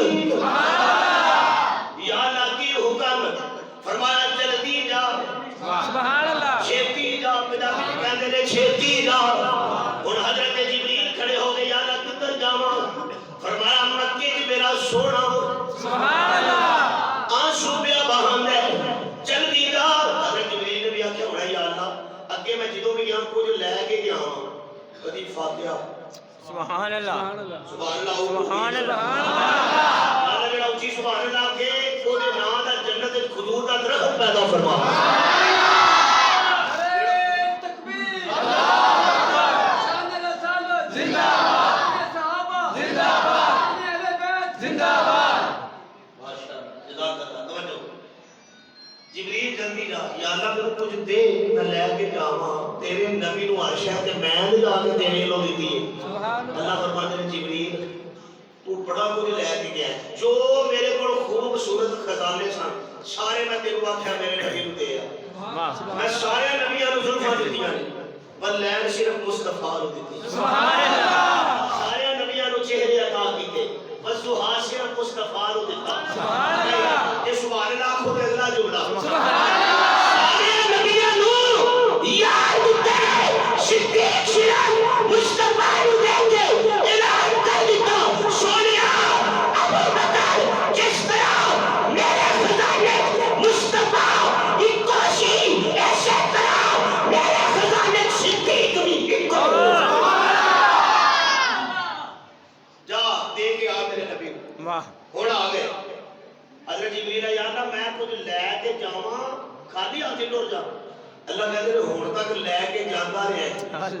یا اللہ کی حکم فرمایا جلدی جا سبحان اللہ چھیتی جا پنجابی کہندے نے چھیتی جا ہن حضرت جبریل کھڑے ہو گئے یا اللہ کدھر جاواں فرمایا مکے وچ میرا سونا سبحان اللہ آنسو پیا بہاندا ہے جلدی جا حضرت جبریل نے بھی آکھیا ہونا یا اللہ اگے میں جدوں بھی گیا کچھ لے کے گیا ہاں کدی فاتحہ سبحان اللہ سبحان اللہ سبحان اللہ اللہ جڑا اونچی سبحان اللہ کے او دے نام دا جنت وچ کھجور دا درخت پیدا فرما تکبیر اللہ شان رسالت زندہ باد صحابہ زندہ باد اہل بیت زندہ باد ماشاءاللہ جزاک اللہ توجہ جبریل جلدی جا یا اللہ مینوں کچھ دے میں لے کے جاواں تیرے نبی نوں عرش ہے تے میں تے جا کے تیرے لو دتی ہے اللہ فرماتے ہیں جبریل تو بڑا کچھ لے کے گیا ہے جو میرے کول خوبصورت خزانے سن سارے میں تینوں آکھیا میرے نبی نوں دے آ میں سارے نبیاں نوں زلفاں دتیاں نے پر لین صرف مصطفیٰ نوں دتی سبحان اللہ سارے نبیاں نوں چہرے عطا کیتے بس جو صرف حضرت جبریل یا اللہ میں کچھ لے کے جاواں خالی ہاتھ ٹر جا اللہ کہتے ہیں ہن تک لے کے جاتا رہا ہے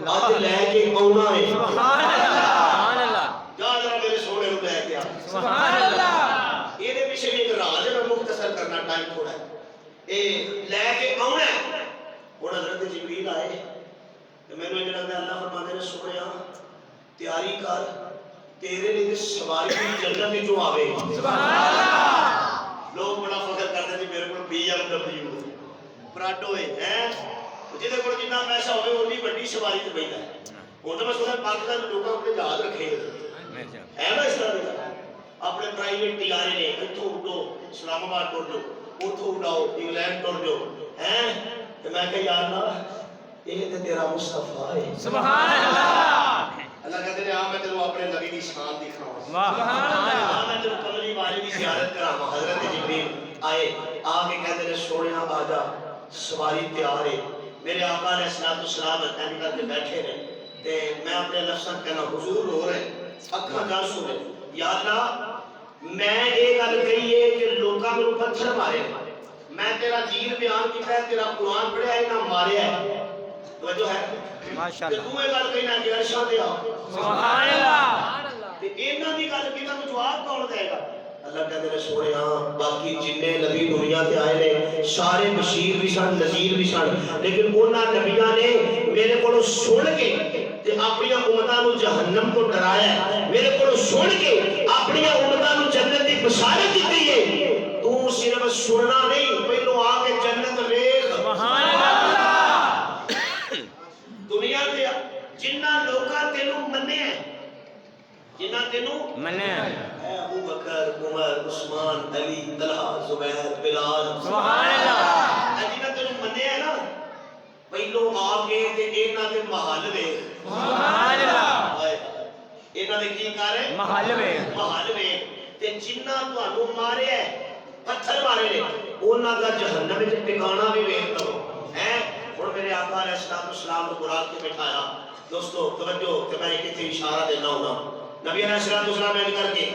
اج لے کے آਉਣਾ ہے سبحان اللہ جا ذرا میرے سونے نو لے کے آ سبحان اللہ یہ دے پیچھے ایک راز ہے میں مختصر کرنا ٹائم تھوڑا ہے اے لے کے آਉਣਾ ہے ہن حضرت جبریل آئے تے مینوں یہ لگدا اللہ فرماندے نے سونیا تیاری کر تیرے لیے سواری دی جنت وچوں آوے سبحان اللہ لوگ بڑا فخر کرتے تھے میرے کو BMW پراڈو ہے جہدے کول جنہ پیسہ ہوے اونی بڑی سواری تے بیٹھا ہے ہن تو میں سنیا پاکستان دے لوکاں اپنے جہاز رکھے ہے نا اس طرح دا اپنے پرائیویٹ طیارے نے اتھوں اڈو اسلام آباد ٹر جو اتھوں اڈاؤ انگلینڈ ٹر جو ہیں تے میں کہ یا اللہ یہ تے تیرا مصطفی ہے سبحان اللہ اللہ کہتے ہیں میں تینوں اپنے نبی دی شان دکھاواں سبحان اللہ میں تینوں کملی والے دی زیارت کراواں حضرت جبریل آئے آ کے کہتے ہیں سونیا آ جا سواری تیار ہے میرے آقا علیہ الصلوۃ والسلام اتنے کر کے بیٹھے رہے تے میں اپنے لفظاں کہنا حضور رو رہے اکھاں جا سنے یا اللہ میں یہ گل کہی ہے کہ لوکاں میرے پتھر مارے میں تیرا دین بیان کیتا ہے تیرا قرآن پڑھیا ہے نہ ماریا ہے توجہ ہے ماشاءاللہ تو یہ گل کہنا کہ عرشاں تے آ سبحان اللہ تے انہاں دی گل کینا تو جواب کون دے گا اللہ کہتے ہیں سونے ہاں باقی جننے نبی دنیا تے آئے نے سارے بشیر بھی سن نذیر بھی سن لیکن انہاں نبیاں نے میرے کو سن کے تے اپنی امتاں نو جہنم تو ڈرایا ہے میرے کو سن کے اپنی امتاں نو جنت دی بشارت دتی ہے تو صرف سننا نہیں پہلو آ کے جنت ویکھ سبحان اللہ دنیا تے جنہ لوکاں تینوں منیا جنہ تینوں منیا ابو بکر عمر عثمان علی طلحہ زبیر بلال سبحان اللہ جنہ تینوں منیا نا پہلو آ کے تے انہاں دے محل ویکھ سبحان اللہ انہاں دے کی کر ہے محل ویکھ محل ویکھ تے جنہ تانوں ماریا ہے پتھر مارے نے انہاں دا جہنم وچ ٹھکانہ بھی ویکھ لو ہیں ہن میرے آقا علیہ الصلوۃ والسلام کو براق کے بٹھایا دوستو توجہ کہ میں ایک اشارہ دینا ہونا نبی علیہ الصلوۃ والسلام نے کر کے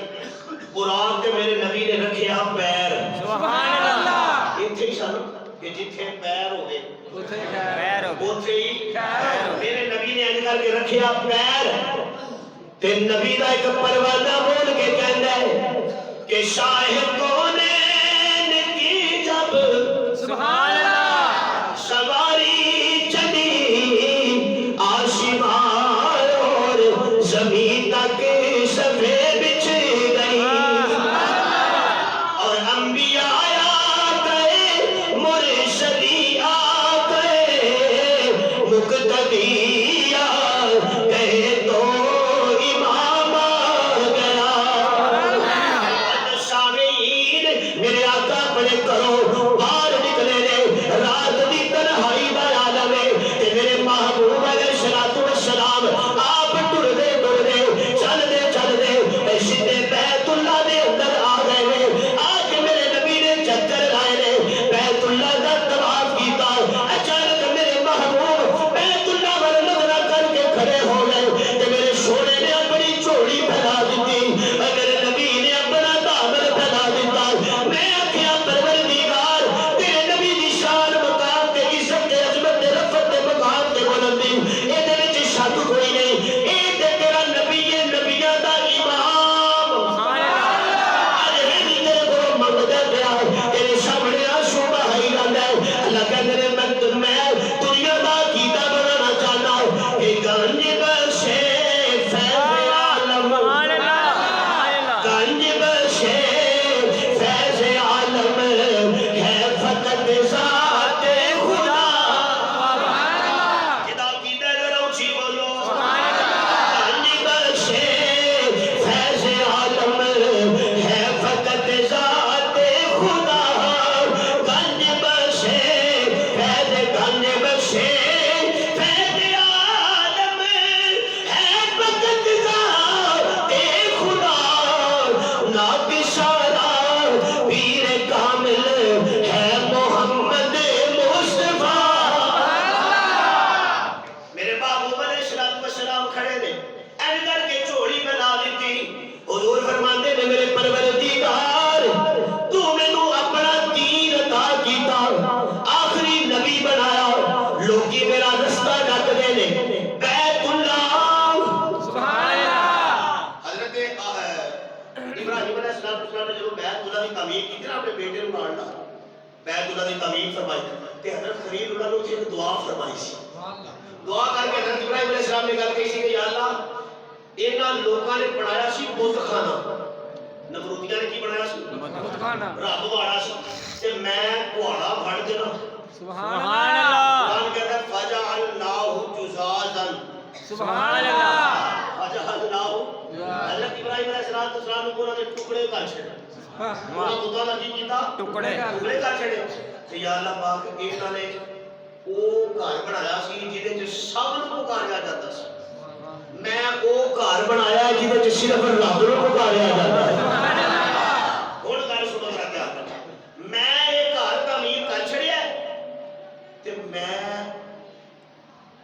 براق تے میرے نبی نے رکھیا پیر سبحان اللہ ایتھے ہی سن کہ جتھے پیر ہوے خیر ہو اوتھے ہی میرے نبی نے ان کر کے رکھیا پیر تے نبی دا ایک پروانہ بول کے کہندا ہے کہ شاہ کونین کی جب سبحان اللہ سواری چلی آسمان اور زمین تک صفے بچھ گئی اور انبیاء آ گئے مرشدی آ گئے مقتدی آ گئے تو امام آ گیا سامعین میرے آقا بڑے کرو باہر نکلے رہے السلام نے جو بیت اللہ کی تعمیر کی تھی نا اپنے بیٹے کو مارنا بیت اللہ کی تعمیر فرمائی تے حضرت خلیل اللہ نے ایک دعا فرمائی سی دعا کر کے حضرت ابراہیم علیہ السلام نے گل کہی سی کہ یا اللہ انہاں لوکاں نے بنایا سی بت خانہ نمرودیاں نے کی بنایا سی بت خانہ رب واڑا سی تے میں کہاڑا پھڑ دینا سبحان اللہ قرآن کہتا ہے فَجَعَلْنَاهُ جُزَازًا سبحان اللہ فَجَعَلْنَاهُ حضرت ابراہیم علیہ السلام نے انہوں نے ٹکڑے کر چھڑے انہوں نے بتوں کا کی کیتا ٹکڑے کر چھڑے کہ یا اللہ پاک انہوں نے وہ گھر بنایا سی جہدے وچ سب نوں پکاریا جاتا سی میں وہ گھر بنایا جہدے وچ صرف رب نوں پکاریا جاتا ہے ہن گل سنو ذرا دھیان نال میں یہ گھر تعمیر کر چھڑیا تے میں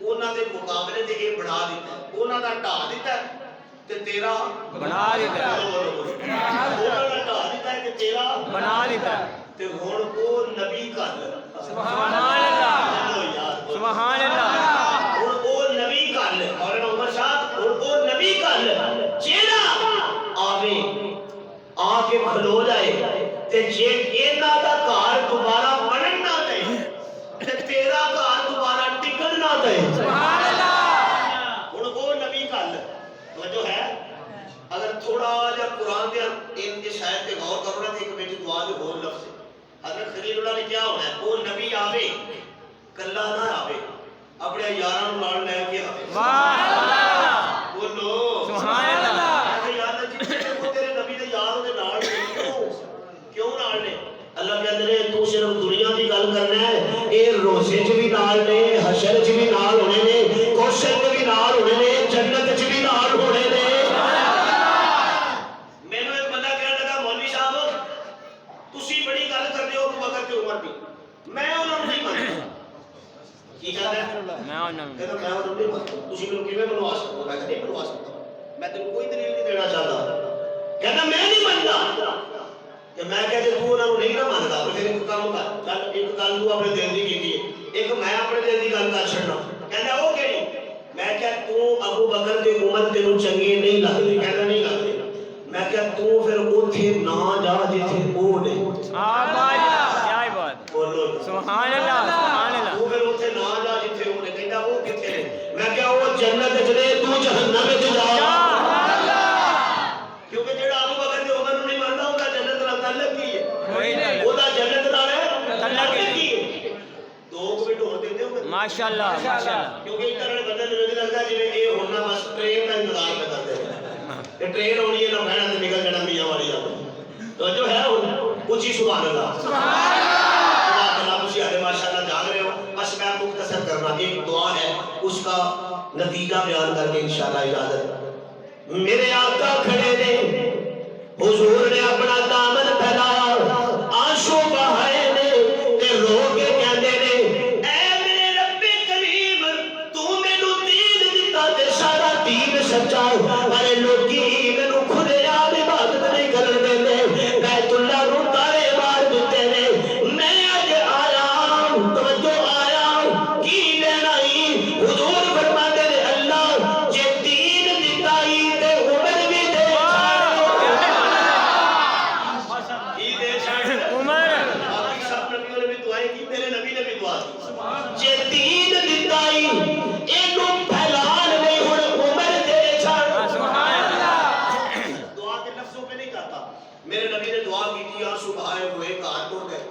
انہاں دے مقابلے تے یہ بنا دیتا انہاں دا ڈھا دیتا تے تیرا بنا دیتا انہاں دا ڈھا دیتا تے تیرا بنا دیتا تے ہن او نبی کر سبحان اللہ سبحان اللہ ہن او نبی کر مولانا عمر صاحب ہن او نبی کر جیڑا آوے آ کے کھلو جائے تے جے انہاں دا گھر دوبارہ بنن نہ دے تے تیرا گھر دوبارہ ٹکن نہ دے سبحان اللہ ہن او نبی کر توجہ ہے اگر تھوڑا جا قرآن دے ان کے شاید تے غور کرو نا تے ایک وچ دعا دے ہور لفظ حضرت خلیل اللہ نے کیا ہونا ہے وہ نبی آوے کلا نہ آوے اپنے یاراں نوں نال لے کے آوے واہ بولو سبحان اللہ کہ یار جتنے دیکھو تیرے نبی دے یار دے نال کیوں نال نے اللہ کہندے نے تو صرف دنیا دی گل کرنا ہے اے روزے چ بھی نال نے حشر چ بھی نال ہونے نے کوثر چ بھی نال ہونے نے جنت چ بھی نال ہونے نے مینوں ایک بندہ کہنے لگا مولوی صاحب تسی بڑی گل کردے ہو ابو بکر تے عمر دی میں انہاں نوں نہیں مندا کی کہندا ہے میں انہاں کہ میں انہاں نوں نہیں مندا تسی مینوں کیویں منوا سکتے ہو میں نہیں منوا سکتا میں تینوں کوئی دلیل نہیں دینا چاہتا کہندا میں نہیں مندا کہ میں کہتے تو انہاں نوں نہیں نہ مندا پھر ایک کام کر چل ایک گل تو اپنے دل دی کیتی ہے ایک میں اپنے دل دی گل کر چھڑنا کہندا او کیڑی میں کہ تو ابو بکر دی عمر تینوں چنگی نہیں لگدی کہندا نہیں لگدی میں کہ تو پھر اوتھے نہ جا جتھے او نے آباد کیا بات بولو سبحان اللہ سبحان اللہ تو پھر اوتھے نہ جا جتھے او نے کہندا او کتھے نے میں کہ او جنت وچ نے تو جہنم وچ جا کیونکہ جڑا ابو بکر دی عمر نوں نہیں مندا او دا جنت نال تعلق کی ہے او دا جنت نال تعلق کی ہے دو کو بھی ڈور دیندے ہو ماشاءاللہ ماشاءاللہ کیونکہ اس طرح بندے نوں نہیں لگدا جویں اے ہن نہ بس ٹرین دا انتظار کر کردے کہ ٹرین ہونی ہے نہ بہنا تے نکل جانا میاں والی آپ تو جو ہے اونچی سبحان اللہ سبحان اللہ اللہ خوشی ہے ماشاءاللہ جاگ رہے ہو بس میں مختصر کرنا ایک دعا ہے اس کا نتیجہ بیان کر کے انشاءاللہ اجازت میرے آقا کھڑے نے حضور نے اپنا دامن پھیلایا آنسو بہائے نے تے رو کے کہندے نے اے میرے رب کریم تو مینوں دین دتا تے سارا دین سچا پر لوکی مینوں کھلے عام عبادت نہیں کرن دیندے بیت اللہ نوں تارے مار دتے نے میں اج آیا توجہ آیا کی لینا ہی حضور فرماندے نے اللہ جے دین دتا ہی تے عمر بھی دے کی دے چھڑ عمر باقی سب نبیوں نے بھی دعائیں کی میرے نبی نے بھی دعا کی جے دین دتا ہی اینو پھیلان نہیں ہن عمر دے چھڑ سبحان اللہ دعا کے لفظوں پہ نہیں کہتا میرے نبی نے دعا کی تھی آنسو بہائے ہوئے کہاں ٹوٹ گئے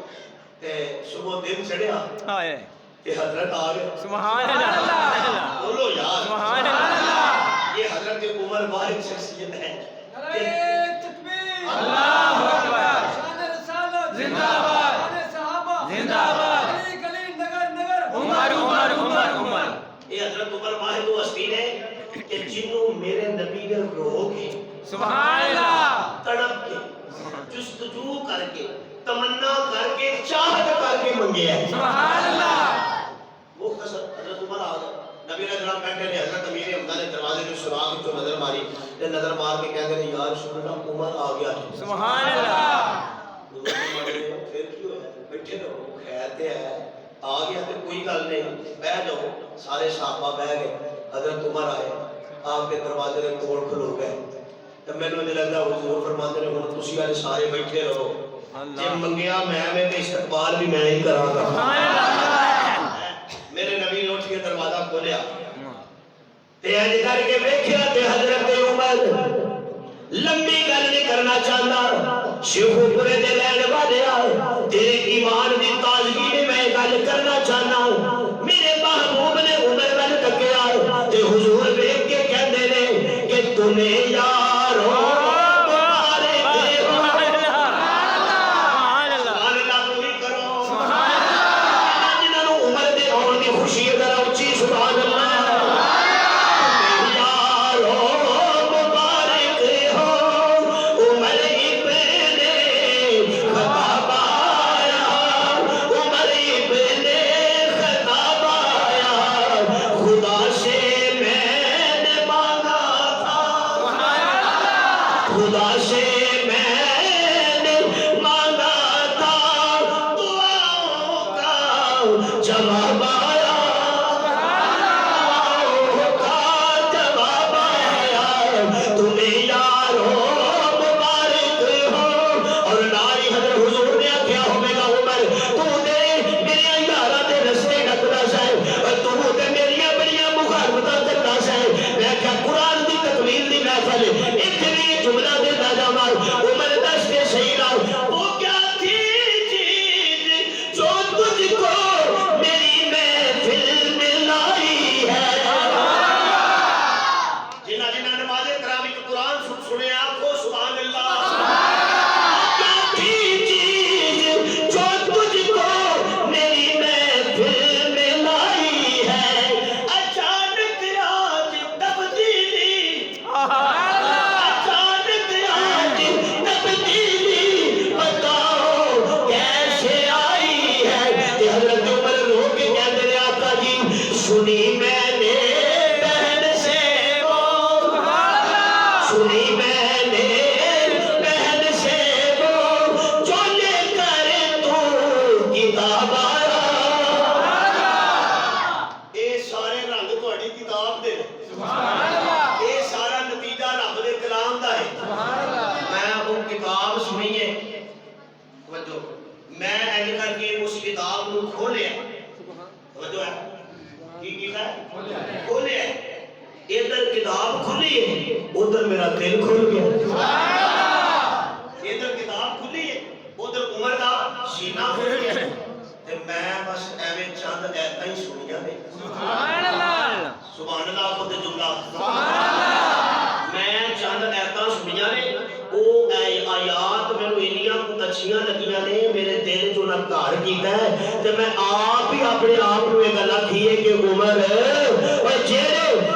تے صبح دن چڑھیا ہائے کہ حضرت آ گئے سبحان اللہ بولو یار سبحان اللہ یہ حضرت عمر واحد شخصیت ہے نعرہ تکبیر اللہ اکبر شان رسالت زندہ باد شان صحابہ زندہ باد علی گلی نگر نگر عمر عمر عمر عمر یہ حضرت عمر واحد وہ ہستی ہے کہ جنوں میرے نبی نے رو کے سبحان اللہ تڑپ کے جستجو کر کے تمنا کر کے چاہت کر کے منگے ہے سبحان اللہ مختصر حضرت عمر آ گئے نبی علیہ السلام بیٹھے نے حضرت امیر حمزہ نے دروازے کے سراغ وچوں نظر ماری تے نظر مار کے کہندے نے یا رسول اللہ عمر آ گیا ہے سبحان اللہ حضور فرماتے ہیں پھر کی ہویا بیٹھے رہو خیر تے ہے آ گیا تے کوئی گل نہیں بیٹھ جاؤ سارے صحابہ بیٹھ گئے حضرت عمر آئے آپ کے دروازے کے توڑ کھلو گئے تو میں نے لگتا حضور فرماتے ہیں ہن تسی والے سارے بیٹھے رہو جے منگیا میں تے استقبال بھی میں ہی کراں گا میرے نبی نے اٹھ کے دروازہ کھولیا تے اج کر کے ویکھیا تے حضرت عمر لمبی گل نہیں کرنا چاہتا شیخو پورے دے لین والے تیرے ایمان دی تازگی میں میں گل کرنا چاہنا میرے محبوب نے عمر ول تکیا تے حضور ویکھ کے کہندے نے کہ تمہیں یارو مبارک ہو سبحان اللہ پوری کرو جنہاں نوں عمر دے آن دی خوشی ذرا اچھی سبحان اللہ خدا سے میں نے مانگا تھا دعاؤں کا جواب آیا دعاؤں کا جواب آیا تمہیں یارو مبارک ہو اور ناری حضرت حضور نے کیا ہوئے گا عمر تو دے میرے یارہ دے رستے ڈکنا سائے تو دے میری بڑیاں مخالفتہ کرنا سائے میں کیا قرآن دی تکمیل دی محفل اتنی جملہ دے جمال عمر دستے سیدہ وہ کیا تھی چیز جو تجھ کو میری محفل میں لائی ہے جنہ نماز تراویح قرآن سنے آپ کو سبحان اللہ کیا تھی چیز جو تجھ کو میری محفل میں لائی ہے اچانک آج تبدیلی سنی میں نے بہن سے وہ سنی میں نے بہن سے وہ جو لے کر تو کتاب آیا اے سارے رنگ تہاڈی کتاب دے اے سارا نتیجہ رب دے کلام دا ہے میں وہ کتاب سنیے توجہ میں انج کر کے اس کتاب نو کھولیا توجہ ہے کی ہے کھولے ادھر کتاب کھلی ہے ادھر میرا دل کھل گیا ادھر کتاب کھلی ہے ادھر عمر دا سینہ کھل گیا تے میں بس ایویں چند ایتاں ہی سنیاں نے سبحان اللہ خود جملہ میں چند ایتاں سنیاں نے او آیات مینوں انیاں اچھیاں لگیاں نے میرے دل جو نہ گھر کیتا ہے تے میں آپ ہی اپنے آپ نوں یہ گل آکھی ہے کہ عمر